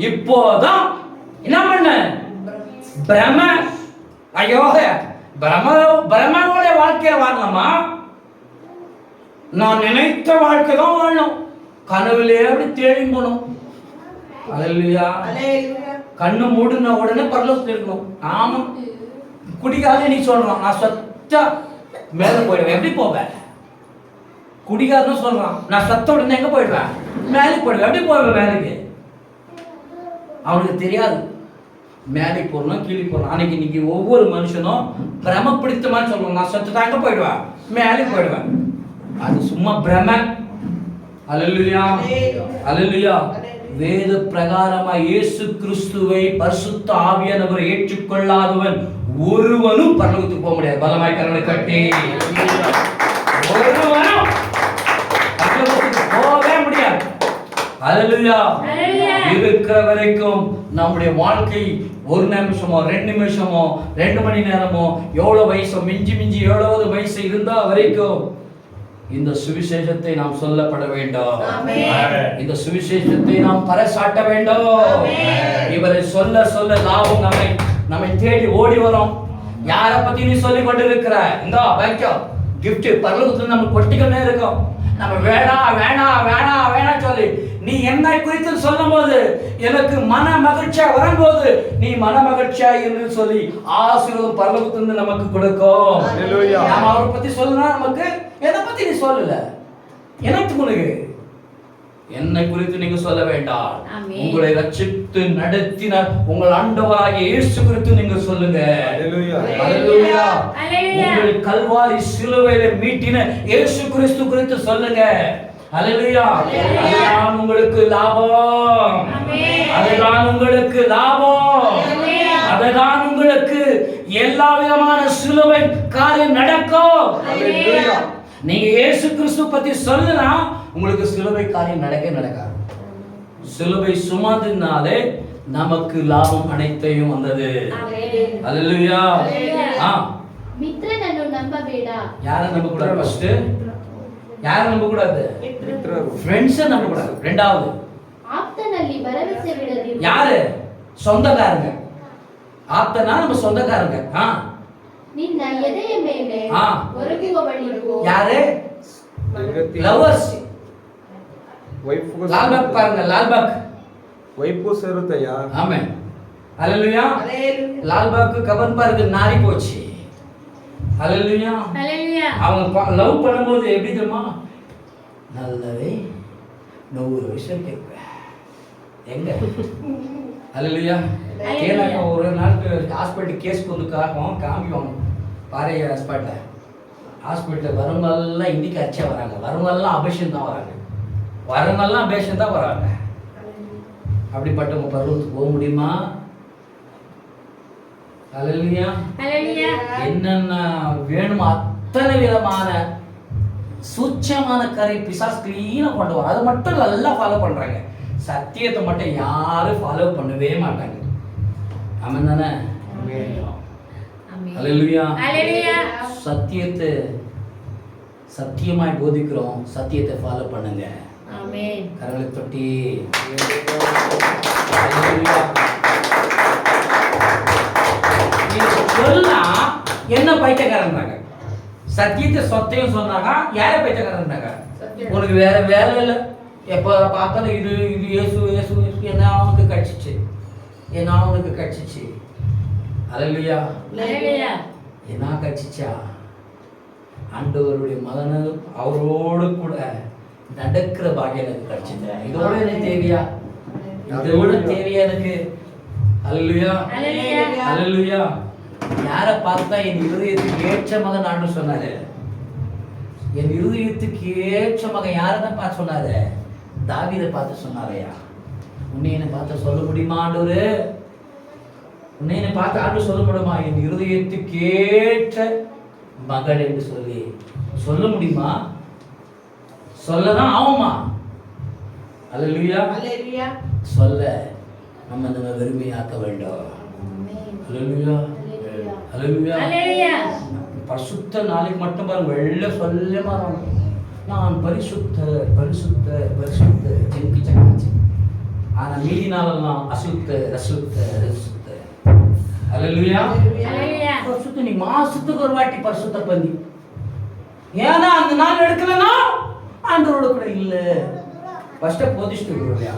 இப்போதான் என்ன பண்ண பிரம ஐயோ பிரமனுடைய வாழ்க்கையை வாழலாமா? நான் நினைத்த வாழ்க்கை தான் வாழணும். கனவுலே அப்படி தேடி போகணும். அல்லேலூயா. கண்ணு மூடுன உடனே பரலோகத்தில் இருக்கணும். ஆமா, குடிக்காத நீ சொல்றான் நான் சத்தா மேல போயிடுவேன். எப்படி போவேன்? குடிகாரன்னு சொல்றான் நான் சத்த உடனே எங்க போயிடுவேன்? மேலே போயிடுவேன். எப்படி போவேன் மேலுக்கு? அவனுக்கு தெரியாது மேலே போறணும் கீழே போறணும். அன்னைக்கு இன்னைக்கு ஒவ்வொரு மனுஷனும் பிரம பிடித்த மாதிரி சொல்லுவாங்க நான் சத்து தாங்க போயிடுவேன், மேலே போயிடுவேன். அது சும்மா பிரம. அல்லேலூயா. அல்லேலூயா. வேத பிரகாரமா இயேசு கிறிஸ்துவை பரிசுத்த ஆவியானவரை ஏற்றுக்கொள்ளாதவன் ஒருவனும் பரலோகத்துக்கு போக முடியாது. பலமாய் கரங்களை கட்டி ஒருவனும் போகவே முடியாது. அல்லேலூயா. இருக்கிற வரைக்கும் நம்முடைய வாழ்க்கை ஒரு நிமிஷமோ 2 நிமிஷமோ 2 மணி நேரமோ எவ்வளவு வயசோ மிஞ்சி எவ்வளவு வயசு இருந்தா வரைக்கும் இந்த சுவிசேஷத்தை நாம் சொல்லப்பட வேண்டும். இந்த சுவிசேஷத்தை நாம் பறைசாட்ட வேண்டும். இவரை சொல்ல சொல்ல லாபம் நம்மை தேடி ஓடி வரும். யார பத்தி நீ சொல்லி கொண்டிருக்கிற இந்த வைக்கோ கிஃப்ட் பரலோகத்துல நம்ம கொட்டிக்கொண்டே இருக்கும். நம்ம வேணா சொல்லி நீ என்னை குறித்து சொல்லும் போது எனக்கு மன மகிழ்ச்சியா வரும்போது நீ மன மகிழ்ச்சியா இருந்து சொல்லி ஆசீர்வாதம் பரலோகத்திலிருந்து நமக்கு கொடுக்கும். நாம அவரை பத்தி சொல்லணும்னா நமக்கு எதை பத்தி நீ சொல்லல எனக்கு உனக்கு என்னை குறித்து நீங்க சொல்ல வேண்டாம். உங்களை ரட்சித்து நடத்தின உங்கள் ஆண்டவராகிய இயேசு குறித்து நீங்க சொல்லுங்க. அல்லேலூயா. உங்கள் கல்வாரி சிலுவையில மீட்டின இயேசு கிறிஸ்து குறித்து சொல்லுங்க. அல்லேலூயா. அதுதான் உங்களுக்கு லாபம். அதுதான் உங்களுக்கு லாபம். அதுதான் உங்களுக்கு எல்லா விதமான சிலுவை காரியம் நடக்கும். நீங்க இயேசு கிறிஸ்து பத்தி சொல்லுனா உங்களுக்கு சிலுவை காரியம் நடக்காது. சிலுவை சுமந்ததினாலே நமக்கு லாபம் அனைத்தையும் வந்தது. அல்லேலூயா. ಮಿತ್ರನನ್ನು ನಂಬಬೇಡ. யாரை நம்ப கூடாது? ஃபர்ஸ்ட் யாரை நம்ப கூடாது? ஃப்ரெண்ட்ஸ் நம்ப கூடாது. ரெண்டாவது ஆப்தನಲ್ಲಿ ಭರವಸೆ ಬಿಡದಿರು. யாரு? சொந்தக்காரங்க. ஆப்தனா நம்ம சொந்தக்காரங்க. ನಿನ್ನ ಎದೆಯ ಮೇಲೆ ஆ. ಒರಗುವವಳಿಗೂ. யாரு? லவர்ஸ். ವೈಫ್ಗೂ லால்பாக் பாருங்க, லால்பாக். ವೈಫ್ಗೂ ಸೇರುತ್ತಯ್ಯ. ஆமென். ஹalleluya. லால்பாக் கவன் பாருங்க நாரி போச்சு. ஹalleluya. ஹalleluya. அவங்க லவ் பண்ணும்போது எப்படி தெரியுமா? நல்லவே 100 விஷயம் கேட்பேன். எங்க? ஹalleluya. கேனாக்க ஒரு நாள் ஹாஸ்பிட்டல் கேஸ் கொண்டுக்காகவும் காமிக்குவாங்க. பாறை ஹாஸ்பிட்டல் வரவங்கெல்லாம் இன்னைக்கு அச்சா வராங்க. வரவங்கெல்லாம் அபிஷேகம் தான் வராங்க. வரவங்கெல்லாம் அபிஷேகம் தான் வராங்க. அப்படிப்பட்டவங்க பருவத்துக்கு போக முடியுமா? ஹalleluya. ஹalleluya. என்னென்ன வேணுமோ அத்தனை விதமான சூட்சமான கரை பிசாசு கிளீனா கொண்டு வர, அதை மட்டும் நல்லா ஃபாலோ பண்றாங்க. சத்தியத்தை மட்டும் யாரும் ஃபாலோ பண்ணவே மாட்டாங்க. ஆமென் தானே? ஹalleluya. ஹalleluya. சத்தியத்தை சத்தியமாய் போதிக்கிறோம். சத்தியத்தை ஃபாலோ பண்ணுங்க. ஆமென். கரங்களை தொட்டி ஹalleluya. சொல்லலாம் என்ன பைத்தியக்காரன்றாங்க. சத்தியத்தை சொத்தையும் சொன்னாங்க. யாரை பைத்தியக்காரன்றாங்க? உனக்கு வேற வேலை இல்லை. எப்போ பார்த்தாலும் இது இது இயேசு இயேசு இயேசு. என்ன அவனுக்கு கட்சிச்சு, என்ன அவனுக்கு கட்சிச்சு. ஹalleluya. ஹalleluya. என்ன கட்சிச்சா? ஆண்டவருடைய மகன் அவரோடு கூட நடக்கிற பாக்கியம் எனக்கு கிடைச்சது. இதோட எனக்கு தேவையா? இதோட தேவையா எனக்கு? ஹalleluya. ஹalleluya. யாரை பார்த்தா என் இருதயத்துக்கு ஏற்ற மகன் ஆண்டு சொன்னாரு. என் இருதயத்துக்கு ஏற்ற மகன் யாரதான் பார்த்து சொன்னாரு? தாவீதை பார்த்து சொன்னாரையா? உன்னை என்னை பார்த்து சொல்ல முடியுமா ஆண்டவரு? உன்னை என்னை பார்த்து ஆண்டு சொல்ல முடியுமா? என் இருதயத்துக்கு ஏற்ற மகள் என்று சொல்லி சொல்ல முடியுமா? சொல்லதான் ஆகுமா? ஹalleluya. சொல்ல நம்ம வெறுமையாக்க வேண்டும். ஹalleluya. ஹalleluya. பரிசுத்த நாளைக்கு மட்டும் பாருங்க, வெள்ள சொல்ல மாறாங்க. நான் பரிசுத்த பரிசுத்த பரிசுத்த ஜென்கி சக்காச்சு. ஆனா மீதி நாளெல்லாம் அசுத்த ரசுத்த ரசுத்த. ஹalleluya. பரிசுத்த நீ மாசத்துக்கு ஒரு வாட்டி பரிசுத்த பண்ணி. ஏன்னா அந்த நாள் எடுக்கலன்னா ஆண்டவரோட கூட இல்ல. ஃபர்ஸ்ட் போதிச்சுட்டு இல்லையா?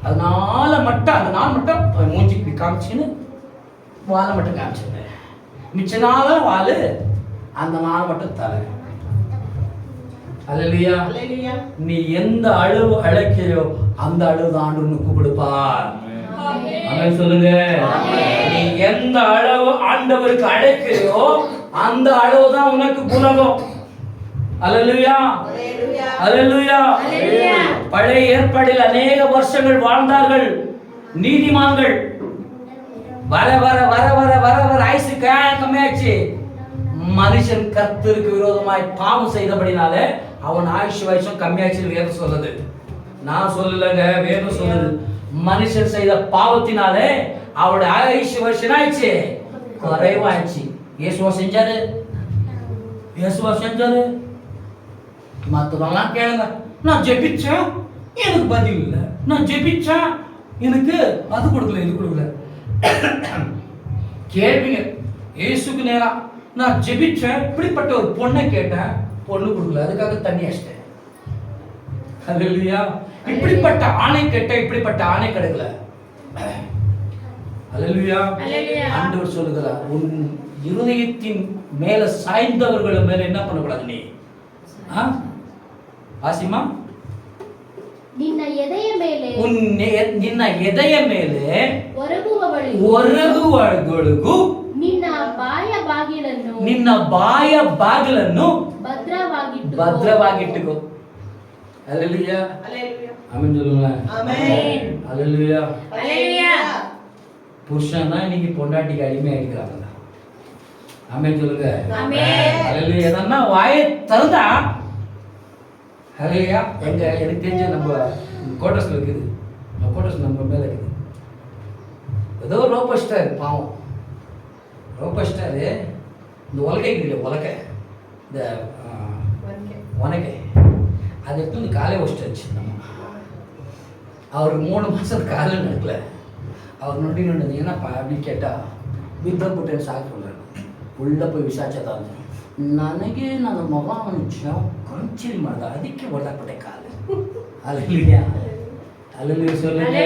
அதனால மட்டும் அந்த நாள் மட்டும் மூஞ்சிக்கு காமிச்சுன்னு வாழை மட்டும் காமிச்சிருந்தேன். மிச்ச நாள வாழு, அந்த நாள் மட்டும் தலை. ஹalleluya. நீ எந்த அளவு அழைக்கிறியோ அந்த அளவு தான் ஆண்டவருக்கு கூப்பிடுப்பார். ஆமென் சொல்லுங்க. நீ எந்த அளவு ஆண்டவருக்கு அழைக்கிறியோ அந்த அளவு தான் உனக்கு குணம். ஹalleluya. ஹalleluya. பழைய ஏற்பாட்டில் அநேக வருஷங்கள் வாழ்ந்தார்கள் நீதிமான்கள். வர வர வர வர வர வர ஆயுசு கம்மியாச்சு. மனுஷன் கர்த்தருக்கு விரோதமாய் பாவம் செய்தபடினாலே அவன் ஆயுஷ் வயசும் கம்மியாச்சு வேதம் சொல்லுது. நான் சொல்லலங்க, வேதம் சொல்லுது. மனுஷன் செய்த பாவத்தினாலே அவருடைய ஆயுஷ் வருஷம் ஆயிடுச்சு, குறைவாயிடுச்சு. இயேசுவா செஞ்சாரு, இயேசுவா செஞ்சாரு. மற்றதெல்லாம் கேளுங்க. நான் ஜெபிச்சேன், எனக்கு பதில் இல்லை. நான் ஜெபிச்சேன், எனக்கு அது கொடுக்கல இது கொடுக்கல. கேள்விங்க இயேசுக்கு நேரா. நான் ஜெபிச்சேன், இப்படிப்பட்ட ஒரு பொண்ணை கேட்டேன், பொண்ணு கொடுக்கல, அதுக்காக தண்ணி அடிச்சிட்டேன். ஹalleluya. இப்படிப்பட்ட ஆணை கேட்டேன், இப்படிப்பட்ட ஆணை கிடைக்கல. ஹalleluya. ஆண்டவர் சொல்லுகிறார், உன் இருதயத்தின் மேல சாய்ந்தவர்கள் மேல என்ன பண்ணக்கூடாது நீ? ஆசிமா, ನಿನ್ನ ಎದೆಯ ಮೇಲೆ ನಿನ್ನ ಎದೆಯ ಮೇಲೆ ಒರಗುವವಳಿಗೂ ನಿನ್ನ ಬಾಯ ಬಾಗಿಲನ್ನು ಭದ್ರವಾಗಿಟ್ಟುಕೋ. ஹalleluya. ஆமென் சொல்லுங்க. ஆமென். ஹalleluya. புருஷன் தான் இன்னைக்கு பொண்டாட்டிக்கு அடிமை ஆயிடுறாங்க. ஆமென் சொல்லுங்க. ஹalleluya. என்னன்னா வாயை திறந்தா ஹalleluya. எனக்கு தெரிஞ்ச நம்ம கோட்டர்ஸ்ல இருக்குது, நம்ம கோட்டர்ஸ் நம்ம மேல இருக்குது. ஏதோ ரோபஸ்டர் பாவம், ரோபஸ்டர் இந்த உலகை இல்லை, உலகை இந்த உனக்கை அதை எடுத்து காலை வச்சுட்டு நம்ம அவர் 3 மாசம் காலம் நடக்கல. அவர் நொண்டி நொண்டது என்னப்பா அப்படின்னு கேட்டா ಬಿದ್ದೋಗ್ಬಿಟ್ಟೆ ಸಾಕು ಉಳ್ಳ போய் ವಿಚಾರಿಸದ ನನಗೆ ನನ್ನ ಮಗ ಅವನು ಕಂಚಿಲ್ ಮಾಡ್ದ ಅದಕ್ಕೆ ಹೊಡೆದಾಕ್ಬಿಟ್ಟೆ ಕಾಲು. அல்லேலூயா அல்லேலூயா சொல்லுங்க.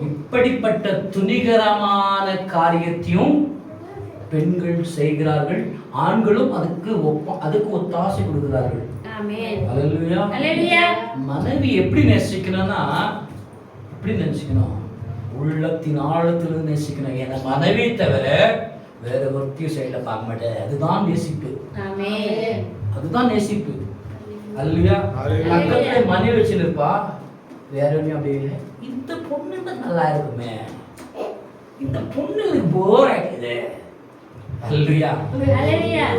இப்படிப்பட்ட துணிகரமான காரியத்தையும் பெண்கள் செய்கிறார்கள், ஆண்களும் அதுக்கு ஒத்தாசை கொடுக்கிறார்கள். அல்லேலூயா அல்லேலூயா. மனைவி எப்படி நேசிக்கணும்னா எப்படி நேசிக்கணும், உள்ளத்தின் ஆழத்திலிருந்து நேசிக்கணும். என மனைவி தவிர வேற ஒருத்தையும் சைடுல பார்க்க மாட்டேன். அதுதான் நேசிப்பு, அதுதான் நேசிப்பு. அல்லேலூயா. பக்கத்துல மனைவி வச்சுருப்பா, வேற ஒன்றும் அப்படியே இந்த பொண்ணு தான் நல்லா இருக்குமே, இந்த பொண்ணு போர் ஆகிடுது. அல்லேலூயா.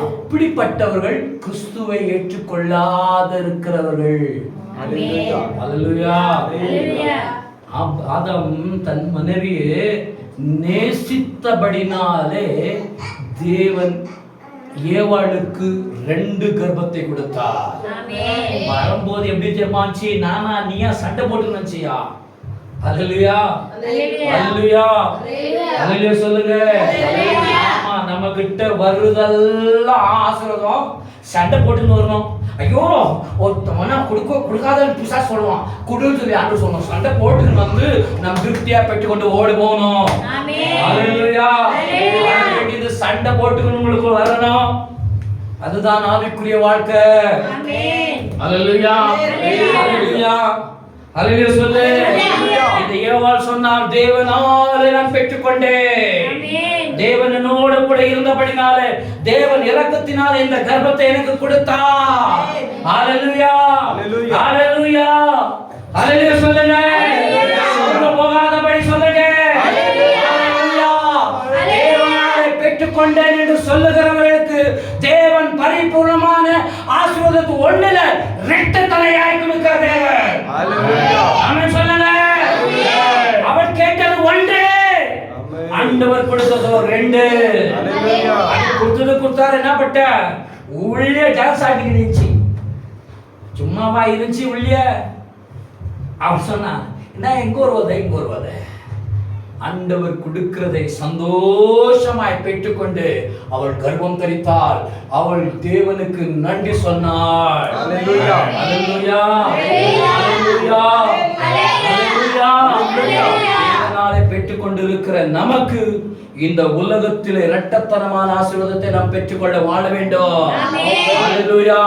அப்படிப்பட்டவர்கள் கிறிஸ்துவை ஏற்றுக்கொள்ளாத இருக்கிறவர்கள். அல்லேலூயா. ஆதாம் தன் மனைவியை நேசித்தபடினாலே தேவன் ஏவாளுக்கு 2 கர்ப்பத்தை கொடுத்தார். வரும்போது எப்படி தெரியுமாச்சு, நானா நீயா சண்டை போட்டு நினைச்சியா? அல்லேலூயா அல்லேலூயா அல்லேலூயா சொல்லுங்க. ஆமா, நம்ம கிட்ட வருதெல்லாம் ஆசீர்வாதம் சண்டை போட்டுன்னு வரணும். ஐயோ ஒருத்தவனா கொடுக்காதன்னு புதுசா சொல்லுவான், குடுன்னு சொல்லி ஆண்டு சொல்லணும். சண்டை போட்டுன்னு வந்து நம்ம திருப்தியா பெற்றுக்கொண்டு ஓடி போகணும். அல்லேலூயா. இது சண்டை போட்டுக்கணும் உங்களுக்கு வரணும். அதுதான் ஆவிக்குரிய வாழ்க்கை. அல்லேலூயா அல்லேலூயா அல்லேலூயா சொல்லு. இந்த ஏவாள் சொன்னார், தேவனாலே நான் பெற்றுக்கொண்டேன், தேவன் என்னோடு கூட இருந்தபடினாலே தேவன் இரக்கத்தினாலே இந்த கர்ப்பத்தை எனக்கு கொடுத்தார். அல்லேலூயா அல்லேலூயா அல்லேலூயா சொல்லுங்க. சொல்ல போகாதபடி சொல்லுங்க. அல்லேலூயா. தேவனாலே பெற்றுக்கொண்டேன் என்று சொல்லுகிறவர்களுக்கு தேவன் பரிபூர்ணமான ஆசீர்வாதத்தை ஒண்ணுல 2 தலையாய் கொடுக்கிற தேவன். ஆமென் சொல்லுங்க. அவன் கேட்டது 1, ஆண்டவர் கொடுத்ததோ 2. கொடுத்தாரு. என்ன பட்ட உள்ளே டான்ஸ் ஆடிட்டு இருந்துச்சு, சும்மாவா இருந்துச்சு உள்ளே. அவன் சொன்னா, என்ன எங்க வருவத ஆண்டவர் கொடுக்கிறதை சந்தோஷமாய் பெற்றுக்கொண்டு அவள் கர்ப்பம் தரித்தாள். அவள் தேவனுக்கு நன்றி சொன்னாள். அல்லேலூயா அல்லேலூயா அல்லேலூயா அல்லேலூயா. தேவனாலே பெற்றுக்கொண்டிருக்கிற நமக்கு இந்த உலகத்திலே இரட்டத்தனமான ஆசீர்வாதத்தை நாம் பெற்றுக்கொள்ள வாழ வேண்டும். அல்லேலூயா.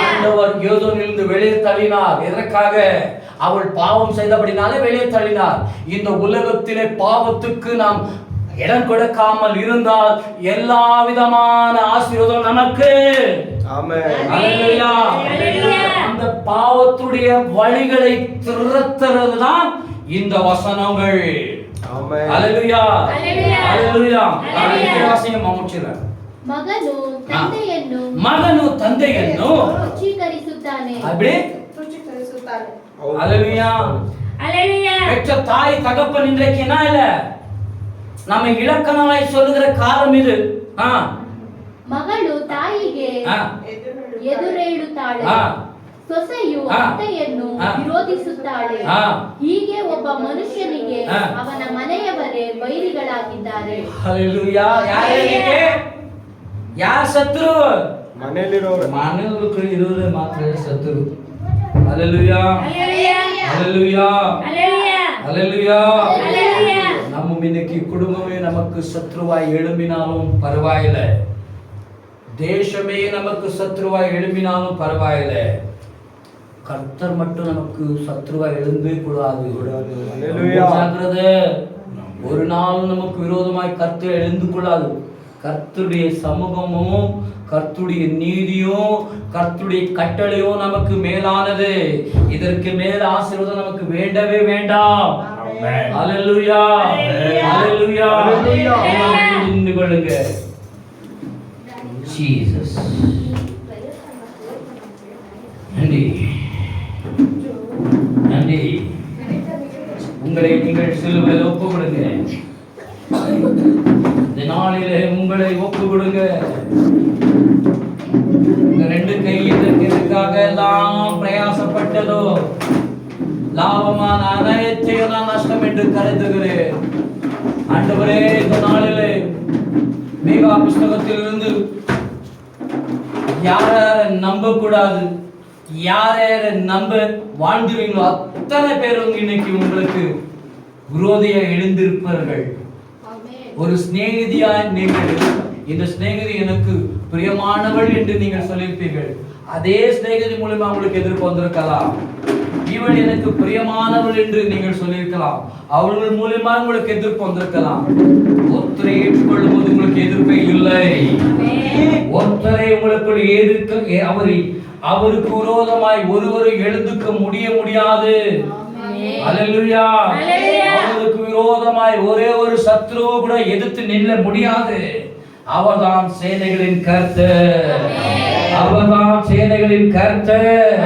ஆண்டவர் யோதோனிலிருந்து வெளியே தள்ளினார். எதற்காக? அவள் பாவம் செய்தபடினாலே வெளியே தள்ளினார். இந்த உலகத்திலே பாவத்துக்கு நாம் இடம் கொடுக்காமல் இருந்தால் எல்லா விதமான ஆசீர்வாதம் நமக்கு. அல்லேலூயா. அந்த பாவத்துடைய வழிகளை துரத்துறதுதான் இந்த வசனங்கள். அல்லேலூயா அல்லேலூயா. ಮಗನು ತಂದೆಯನ್ನು ರುಚೀಕರಿಸುತ್ತಾನೆ. அப்படி அல்லேலூயா அல்லேலூயா. பெற்ற தாய் தகப்பன் இன்றைக்கு என்ன இல்ல, நம்ம இலக்கணமாய் சொல்லுகிற காலம் இது. ಮಗಳು ತಾಯಿಗೆ ಎದುರೇಳುತ್ತಾಳೆ, ಸೊಸೆಯು ಅತ್ತೆಯನ್ನು ವಿರೋಧಿಸುತ್ತಾಳೆ. ಹೀಗೆ ಒಬ್ಬ ಮನುಷ್ಯನಿಗೆ ಅವನ ಮನೆಯವರೇ ವೈರಿಗಳಾಗಿದ್ದಾರೆ. ಹಲ್ಲೆಲೂಯಾ. ಯಾರ ಶತ್ರು? ಮನೆಯಲ್ಲಿರೋರು. ಇರೋರು ಮಾತ್ರ ಶತ್ರು. Hallelujah hallelujah hallelujah. நம்ம இன்னைக்கு குடும்பமே நமக்கு சத்ருவாய் எழும்பினாலும் பரவாயில்லை, தேசமே நமக்கு சத்ருவாய் எழும்பினாலும் பரவாயில்லை, கர்த்தர் மட்டும் நமக்கு சத்ருவாய் எழும்பவே கூடாது. ஜாக்கிரதை. ஒரு நாள் நமக்கு விரோதமாய் கர்த்தர் எழுந்து கூடாது. கர்த்தருடைய சமூகமும் கர்த்தருடைய நீதியும் கர்த்தருடைய கட்டளையும் நமக்கு மேலானது. இதற்கு மேல் ஆசீர்வாதம் நமக்கு வேண்டவே வேண்டாம். அல்லேலூயா அல்லேலூயா அல்லேலூயா. நின்று கொள்ளுங்க. ஜீசஸ் நன்றி நன்றி. உங்களை நீங்கள் சிலுவையில் ஒப்பு கொடுங்க. இந்த நாளிலே உங்களை ஒப்பு கொடுங்க. இந்த 2 கை எதற்காக எல்லாம் பிரயாசப்பட்டதோ, லாபமான அனைத்தையும் நான் நஷ்டம் என்று கருதுகிறேன். ஆண்டவரே, இந்த நாளிலே மீகா புஸ்தகத்திலிருந்து யார நம்ப கூடாது, யார நம்ப வாழ்ந்துவீங்களோ அத்தனை பேரும் இன்னைக்கு உங்களுக்கு விரோதியா எழுந்திருப்பார்கள். ஒரு சிநேகிதியாய் நீங்கள் இந்த சிநேகிதி எனக்கு பிரியமானவள் என்று நீங்கள் சொல்லியிருப்பீர்கள். அதே சிநேகிதி மூலமா உங்களுக்கு எதிர்ப்பு வந்திருக்கலாம். இவள் எனக்கு பிரியமானவள் என்று நீங்கள் சொல்லியிருக்கலாம். அவர்கள் மூலமா உங்களுக்கு எதிர்ப்பு வந்திருக்கலாம். ஒருத்தரை ஏற்றுக்கொள்ளும் போது உங்களுக்கு எதிர்ப்பே இல்லை. ஒருத்தரை உங்களுக்கு எதிர்க்க அவருக்கு விரோதமாய் ஒருவரை எழுந்துக்க முடியாது. அல்லேலூயா. அவருக்கு விரோதமாய் ஒரே ஒரு சத்ருவை கூட எதிர்த்து நில்ல முடியாது. அவர்தான் சேனைகளின் கர்த்தர். அவர்தான் சேனைகளின் கர்த்தர்.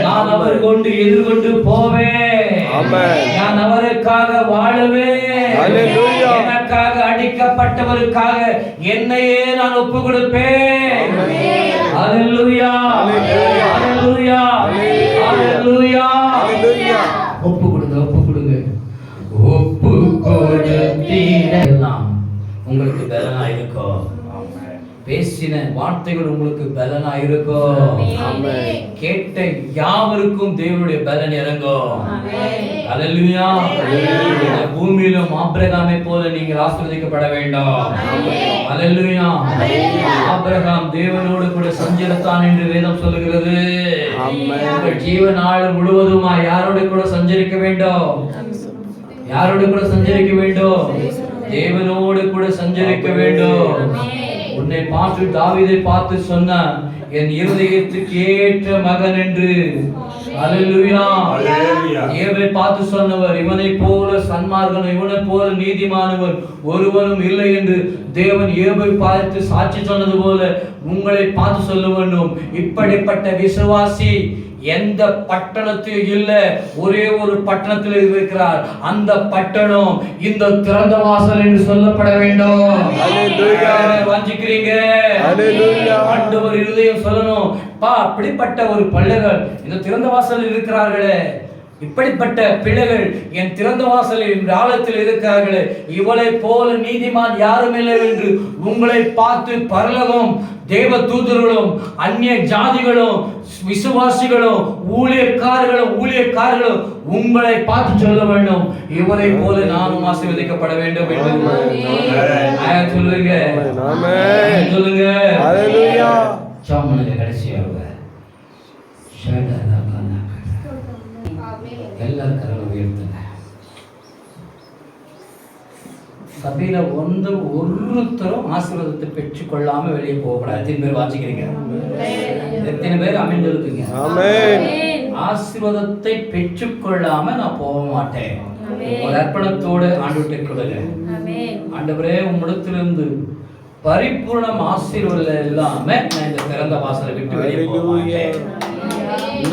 நான் அவர் கொண்டு எதிர்கொண்டு போவேன். நான் அவருக்காக வாழுவேன். எனக்காக அடிக்கப்பட்டவருக்காக என்னையே நான் ஒப்பு கொடுப்பேன். அல்லேலூயா. அல்லேலூயா. அல்லேலூயா. ஒப்பு கொடுங்க, ஒப்பு கொடுங்க. ஒப்பு கொடுத்தீரெல்லாம் உங்களுக்கு பலனா இருக்கும். பேசின வார்த்தைகள் உங்களுக்கு பலனா இருக்கும். கேட்ட யாவருக்கும் தேவனுடைய பலன் இறங்கும். அல்லேலூயா. இந்த பூமியிலும் ஆபிரகாமை போல நீங்கள் ஆசீர்வதிக்கப்பட வேண்டும். அல்லேலூயா. ஆபிரகாம் தேவனோடு கூட சஞ்சரித்தான் என்று வேதம் சொல்லுகிறது. உங்கள் ஜீவநாள் முழுவதுமா யாரோடு கூட சஞ்சரிக்க வேண்டும்? யாரோடு கூட சஞ்சரிக்க வேண்டும்? தேவனோடு கூட சஞ்சரிக்க வேண்டும். உன்னை பார்த்து தாவீதை பார்த்து சொன்னான், என் இருதயத்துக்கு ஏற்ற மகன் என்று. அல்லேலூயா. ஏவை பார்த்து சொன்னவர், இவனை போல சன்மார்க்கன், இவனை போல நீதிமானவர் ஒருவனும் இல்லை என்று தேவன் ஏவை பார்த்து சாட்சி சொன்னது போல உங்களை பார்த்து சொல்ல வேண்டும். இப்படிப்பட்ட விசுவாசி எந்த பட்டணத்தில் இல்ல, ஒரே ஒரு பட்டணத்தில் இருக்கிறார். அந்த பட்டணம் இந்த திறந்த வாசல் என்று சொல்லப்பட வேண்டும். அல்லேலூயா. வாஞ்சிக்கிறீங்க? அல்லேலூயா. ஆண்டவர் இருதயம் சொல்லணும், பா அப்படிப்பட்ட ஒரு பிள்ளைகள் இந்த திறந்த வாசலில் இருக்கிறார்களே, இப்படிப்பட்ட பிள்ளைகள் என் திறந்த வாசலில் ஆழத்தில் இருக்கிறார்களே, இவளை போல நீதிமான் யாரும் இல்லை என்று உங்களை பார்த்து பரலோகம், தேவ தூதர்களும் அந்நிய ஜாதிகளும் விசுவாசிகளும் ஊழியக்காரர்களும் உங்களை பார்த்து சொல்ல வேண்டும், இவரை போல நானும் ஆசீர்வதிக்கப்பட வேண்டும் என்று சொல்லுங்க. சொல்லுங்க. அல்லேலூயா. சாமனுக்கு கடைசியாக எல்லாரும் கரங்களை உயர்த்துங்க. சபையில ஒருத்தரும் ஆசீர்வாதத்தை பெற்றுக் கொள்ளாம வெளியே போகக்கூடாது. எத்தனை பேர் வாசிக்கிறீங்க? எத்தனை பேர் ஆமென் சொல்லுங்க? ஆசீர்வாதத்தை பெற்றுக் கொள்ளாம நான் போக மாட்டேன். ஒரு அர்ப்பணத்தோடு ஆண்டவர்கிட்ட கொடுங்க. ஆண்டவரே, உம்மிடத்திலிருந்து பரிபூர்ணம் ஆசீர்வாதம் இல்லாம நான் இந்த திறந்த வாசலை விட்டு வெளியே போக மாட்டேன்.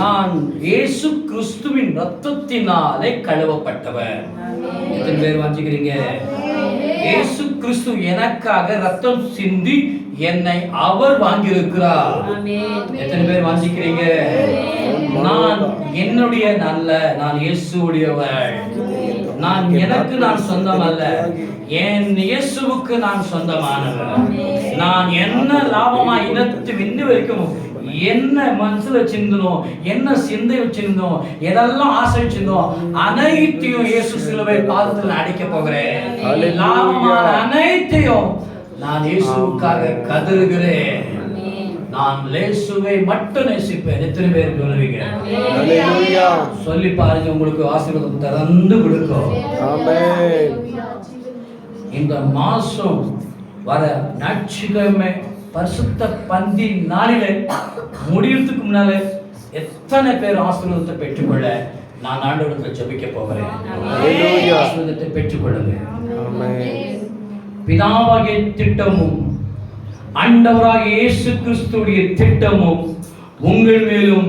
நான் இயேசு கிறிஸ்துவின் ரத்தத்தினாலே கழுவப்பட்டவர். எத்தனை பேர் வாஞ்சிக்கிறீங்க? இயேசு கிறிஸ்து எனக்காக ரத்தம் சிந்தி என்னை அவர் வாங்கியிருக்கிறார். எத்தனை பேர் வாஞ்சிக்கிறீங்க? நான் என்னுடைய நான் இயேசுவுடையவர். நான் எனக்கு நான் சொந்தம் அல்ல, என் இயேசுவுக்கு நான் சொந்தமானவர். நான் என்ன லாபமா இனத்து விந்து வரைக்கும் என்ன மனசுல வச்சிருந்தோம், என்ன சிந்தை வச்சிருந்தோம், எதெல்லாம் ஆசை வச்சிருந்தோம், அனைத்தையும் இயேசு சிலுவை பாதத்தில் அடிக்க போகிறேன். லாபமான அனைத்தையும் நான் இயேசுவுக்காக கதறுகிறேன். நான் இயேசுவை மட்டும் நேசிப்பேன். எத்தனை பேர் சொல்லுவீங்க? சொல்லி பாருங்க, உங்களுக்கு ஆசீர்வாதம் திறந்து கொடுக்கும். இந்த மாசம் வர ஞாயிற்றுக்கிழமை பரிசுத்த பந்தி நாளிலே முடியறதுக்கு முன்னால எத்தனை பேர் ஆசீர்வாதத்தை பெற்றுக்கொள்ள நான் ஆண்டவரிடத்தில் ஜெபிக்க போகிறேன். ஆசீர்வாதத்தை பெற்றுக்கொள்ளுங்க. பிதாவாகிய திட்டமும் ஆண்டவராகிய இயேசு கிறிஸ்துவுடைய திட்டமும் உங்கள் மேலும்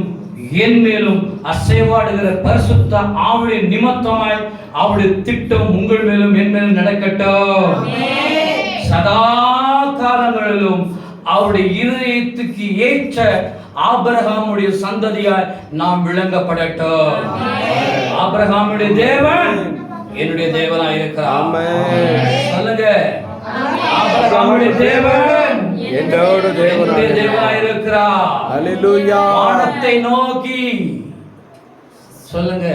என் மேலும் அசைவாடுகிற பரிசுத்த ஆவியின் நிமித்தமாய் அவருடைய திட்டம் உங்கள் மேலும் என் மேலும் நடக்கட்டும். சதா காலங்களிலும் அவருடைய இருதயத்துக்கு ஏற்ற ஆபிரகாமுடைய சந்ததியாய் நாம் விளங்கப்படட்டும். ஆபிரகாமுடைய தேவன் என்னுடைய தேவனாய் இருக்கிறார். ஆமென். சொல்லுங்க, ஆபிரகாமுடைய தேவன் என்னோட என்னுடைய தேவனாய் தேவனாய் இருக்கிறார். ஹalleluya. வானத்தை நோக்கி சொல்லுங்க,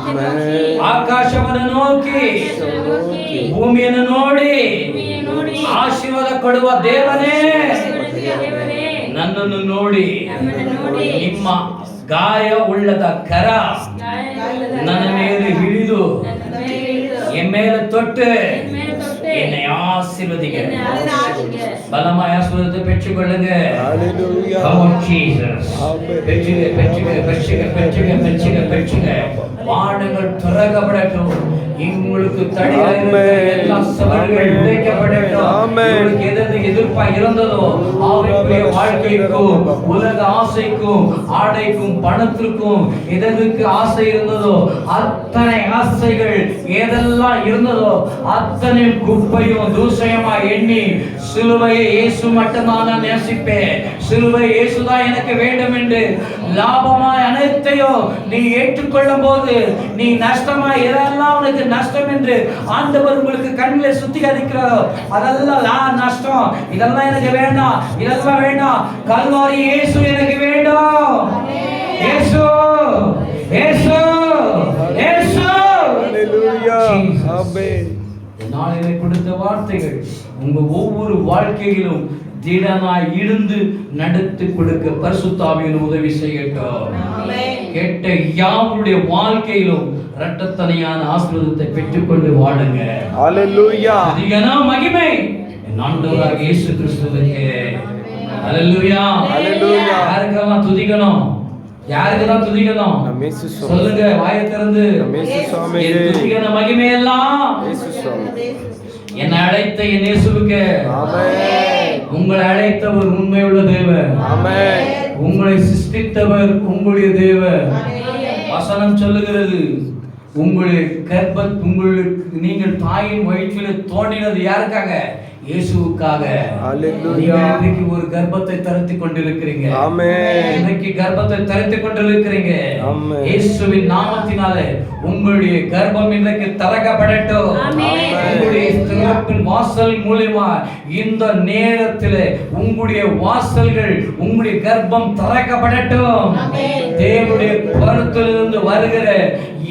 ஆமென். ಆಕಾಶವನ್ನು ನೋಕಿ ಭೂಮಿಯನ್ನು ನೋಡಿ ಆಶೀರ್ವಾದ ಕೊಡುವ ದೇವನೇ ನನ್ನನ್ನು ನೋಡಿ ನಿಮ್ಮ ಗಾಯ ಉಳ್ಳದ ಕರ ನನ್ನ ಮೇಲೆ ಹಿಡಿದು ಎನ್ ಮೇಲೆ ತೊಟ್ಟು என்னை ஆசீர்வதிங்க. பலமாய் ஆசீர்வாதத்தை பெற்றுக்கொள்ளுங்க. ஹalleluya. Come on, Jesus. ஆமென். பெற்றுங்க. வானங்கள் திறக்கப்படட்டும். உங்களுக்கு தடையாக இருக்கிற எல்லா சவால்கள் உடைக்கப்படட்டும். ஆமென். உங்களுக்கு எது எதிர்ப்பாக இருந்ததோ ஆவிக்குரிய வாழ்க்கைக்கும் உலக ஆசைக்கும் ஆடைக்கும் பணத்திற்கும் எதற்கு ஆசை இருந்ததோ அத்தனை ஆசைகள் எதெல்லாம் இருந்ததோ அத்தனை குப்பையும் தூசயமா எண்ணி சிலுவையை இயேசு மட்டும்தான் நான் நேசிப்பேன், சிலுவை இயேசுதான் எனக்கு வேண்டும் என்று லாபமாய் அனைத்தையும் நீ ஏற்றுக்கொள்ளும் போது நீ நஷ்டமாய் எதெல்லாம் உனக்கு நஷ்டம் என்று ஆண்டவர் உங்களுக்கு கண்களை சுத்திகரிக்கிறாரோ அதெல்லாம் நஷ்டம், இதெல்லாம் எனக்கு வேண்டாம், இதெல்லாம் வேண்டாம், கல்வாரி இயேசு எனக்கு வேண்டும். இயேசு இயேசு இயேசு. ஹalleluya. ஆமென். நாளிலே கொடுத்த வார்த்தைகள் உங்க ஒவ்வொரு வாழ்க்கையிலும் திடமாய் இருந்து நடத்தி கொடுக்க பரிசுத்த ஆவியின் உதவி செய்யட்டும். கேட்ட யாவருடைய வாழ்க்கையிலும் இரட்டத்தனையான ஆசீர்வாதத்தை பெற்றுக்கொண்டு வாழுங்க. ஹalleluya. அதிகன மகிமை என் ஆண்டவராகிய இயேசு கிறிஸ்துவுக்கே. ஹalleluya. ஹalleluya. யாருக்கெல்லாம் துதிக்கணும், யாருக்கெல்லாம் துதிக்கணும் நம்ம இயேசு சுவாமி. சொல்லுங்க வாயை திறந்து. நம்ம இயேசு சுவாமி. என் துதிக்கன மகிமை எல்லாம் இயேசு சுவாமி. என்னை அழைத்த என் இயேசுவுக்கே. ஆமென். உங்களை அழைத்தவர் உண்மையுள்ள தேவன். ஆமென். உங்களை சிருஷ்டித்தவர் உங்களுடைய தேவன். வசனம் சொல்லுகிறது, உங்களுடைய உங்களுக்கு நீங்கள் தாயின் வயிற்றிலே தோன்றினது யாருக்காக? இயேசுவுக்காக. ஹalleluya. நீங்கள் இன்றைக்கு ஒரு கர்ப்பத்தை தரித்துக் கொண்டிருக்கிறீங்க. ஆமென். இன்றைக்கு கர்ப்பத்தை தரித்துக் கொண்டிருக்கிறீங்க. ஆமென். இயேசுவின் நாமத்தினாலே உங்களுடைய கர்ப்பம் இன்றைக்கு திறக்கப்படட்டும். உங்களுடைய திறப்பின் வாசல் மூலமா இந்த நேரத்திலே உங்களுடைய வாசல்கள் உங்களுடைய கர்ப்பம் திறக்கப்படட்டும். தேவனுடைய கருத்திலிருந்து வருகிற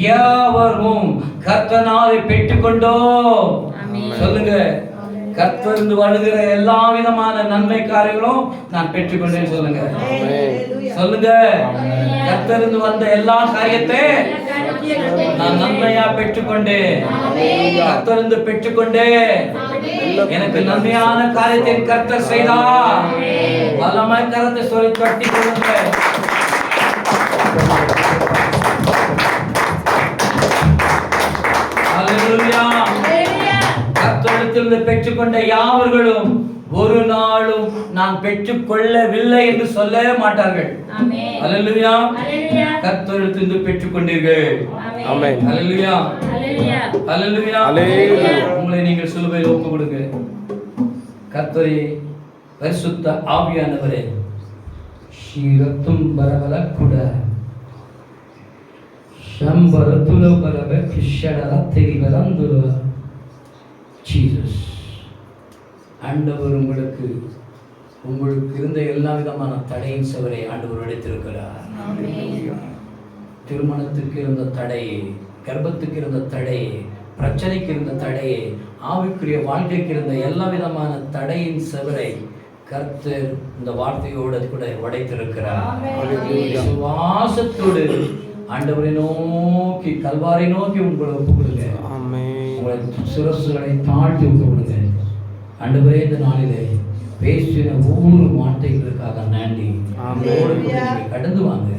யாவரும் கர்த்தனாலே பெற்றுக்கொண்டோம். சொல்லுங்க, கர்த்தரிலிருந்து வருகிற எல்லா விதமான நன்மை காரியங்களும் நான் பெற்றுக்கொண்டேன். சொல்லுங்க, சொல்லுங்க, கர்த்தரிலிருந்து வந்த எல்லா காரியத்தை நான் நன்மையா பெற்றுக்கொண்டேன். கர்த்தரிலிருந்து பெற்றுக்கொண்டேன். எனக்கு நன்மையான காரியத்தை கர்த்தர் செய்தார். பலமாய் கரத்தை சொல்லி கட்டி கொடுங்க. ஹalleluya. கர்த்தரிடத்திலிருந்து பெற்றுக்கொண்ட யாவர்களும் ஒரு நாளும் நான் பெற்றுக்கொள்ளவில்லை என்று சொல்லவே மாட்டார்கள். ஹalleluya. கர்த்தரிடத்திலிருந்து பெற்றுக்கொண்டீர்கள். ஆமென். ஹalleluya. ஹalleluya. உங்களை நீங்கள் சிலுவையில் ஒப்புக் கொடுங்க. கர்த்தரே, பரிசுத்த ஆவியானவரே, ஷீரத்தும் பரவல கூட ಶಂಬರತುಲ ಬರಬ ಕಿಶಡರ ತೆರಿವರಂದುಲ ஜீசஸ். ஆண்டவர் உங்களுக்கு இருந்த எல்லா விதமான தடையின் சவரை ஆண்டவர் உடைத்திருக்கிறார். திருமணத்துக்கு இருந்த தடையே, கர்ப்பத்துக்கு இருந்த தடையே, பிரச்சனைக்கு இருந்த தடையே, ஆவிக்குரிய வாழ்க்கைக்கு இருந்த எல்லா விதமான தடையின் சவரை கர்த்தர் இந்த வார்த்தையோடு கூட உடைத்திருக்கிறார். விசுவாசத்தோடு ஆண்டவரை நோக்கி, கல்வாரை நோக்கி உங்களை ஒப்புக் கொடுங்க. உங்களை சிரசுகளை தாழ்த்தி ஒப்புக் கொடுங்க. ஆண்டவரே, இந்த நாளிலே பேசின ஒவ்வொரு வார்த்தைகளுக்காக நன்றி. கடந்து வாங்க,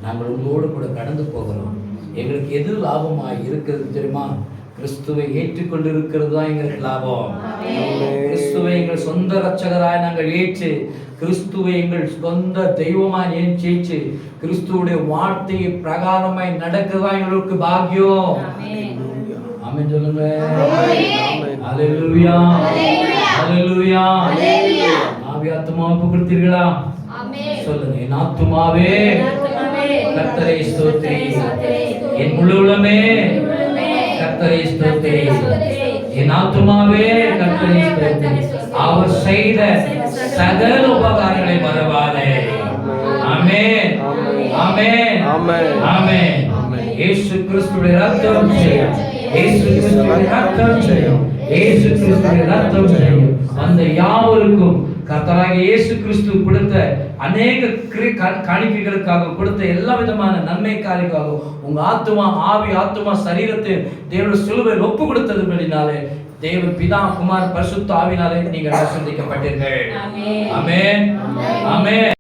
நாங்கள் உங்களோடு கூட கடந்து போகிறோம். எங்களுக்கு எது லாபமாய் இருக்கிறது தெரியுமா? கிறிஸ்துவை ஏற்றுக்கொண்டு இருக்கிறது தான் எங்களுக்கு லாபம். கிறிஸ்துவை எங்கள் சொந்த இரட்சகராய் நாங்கள் ஏற்று, கிறிஸ்துவை எங்கள் சொந்த தெய்வமாய் ஏற்று, கிறிஸ்துவுடைய வார்த்தையை பிரகாரமாய் நடக்கிறதா எங்களுக்கு பாக்கியம். ஆமென் சொல்லுங்க. ஹalleluya. ஹalleluya. ஆவி ஆத்துமாவை ஒப்புக் கொடுத்தீர்களா? சொல்லுங்க, என் ஆத்துமாவே கர்த்தரை ஸ்தோத்திரி. என் முழு உள்ளமே கர்த்தரை ஸ்தோத்திரி. என் ஆத்துமாவே கர்த்தரை ஸ்தோத்திரி. அவர் செய்த சகல உபகாரங்களை மறவாதே. ஆமென், ஆமென், ஆமென். இயேசு கிறிஸ்துவின் ரத்தம் ஜெயம். இயேசு கிறிஸ்துவின் ரத்தம் ஜெயம். இயேசு கிறிஸ்துவின் ரத்தம் ஜெயம். அந்த யாவருக்கும் கர்த்தராகிய இயேசு கிறிஸ்து கொடுத்த அநேக காணிக்கைகளுக்காக, கொடுத்த எல்லா விதமான நன்மைக்காக உங்க ஆத்துமா, ஆவி, ஆத்துமா, சரீரத்தை தேவனுடைய சிலுவையில் ஒப்பு கொடுத்ததுபடினாலே தேவன் பிதா, குமார், பரிசுத்த ஆவினாலே நீங்கள் ஆசீர்வதிக்கப்பட்டீர்கள். ஆமென், ஆமென்.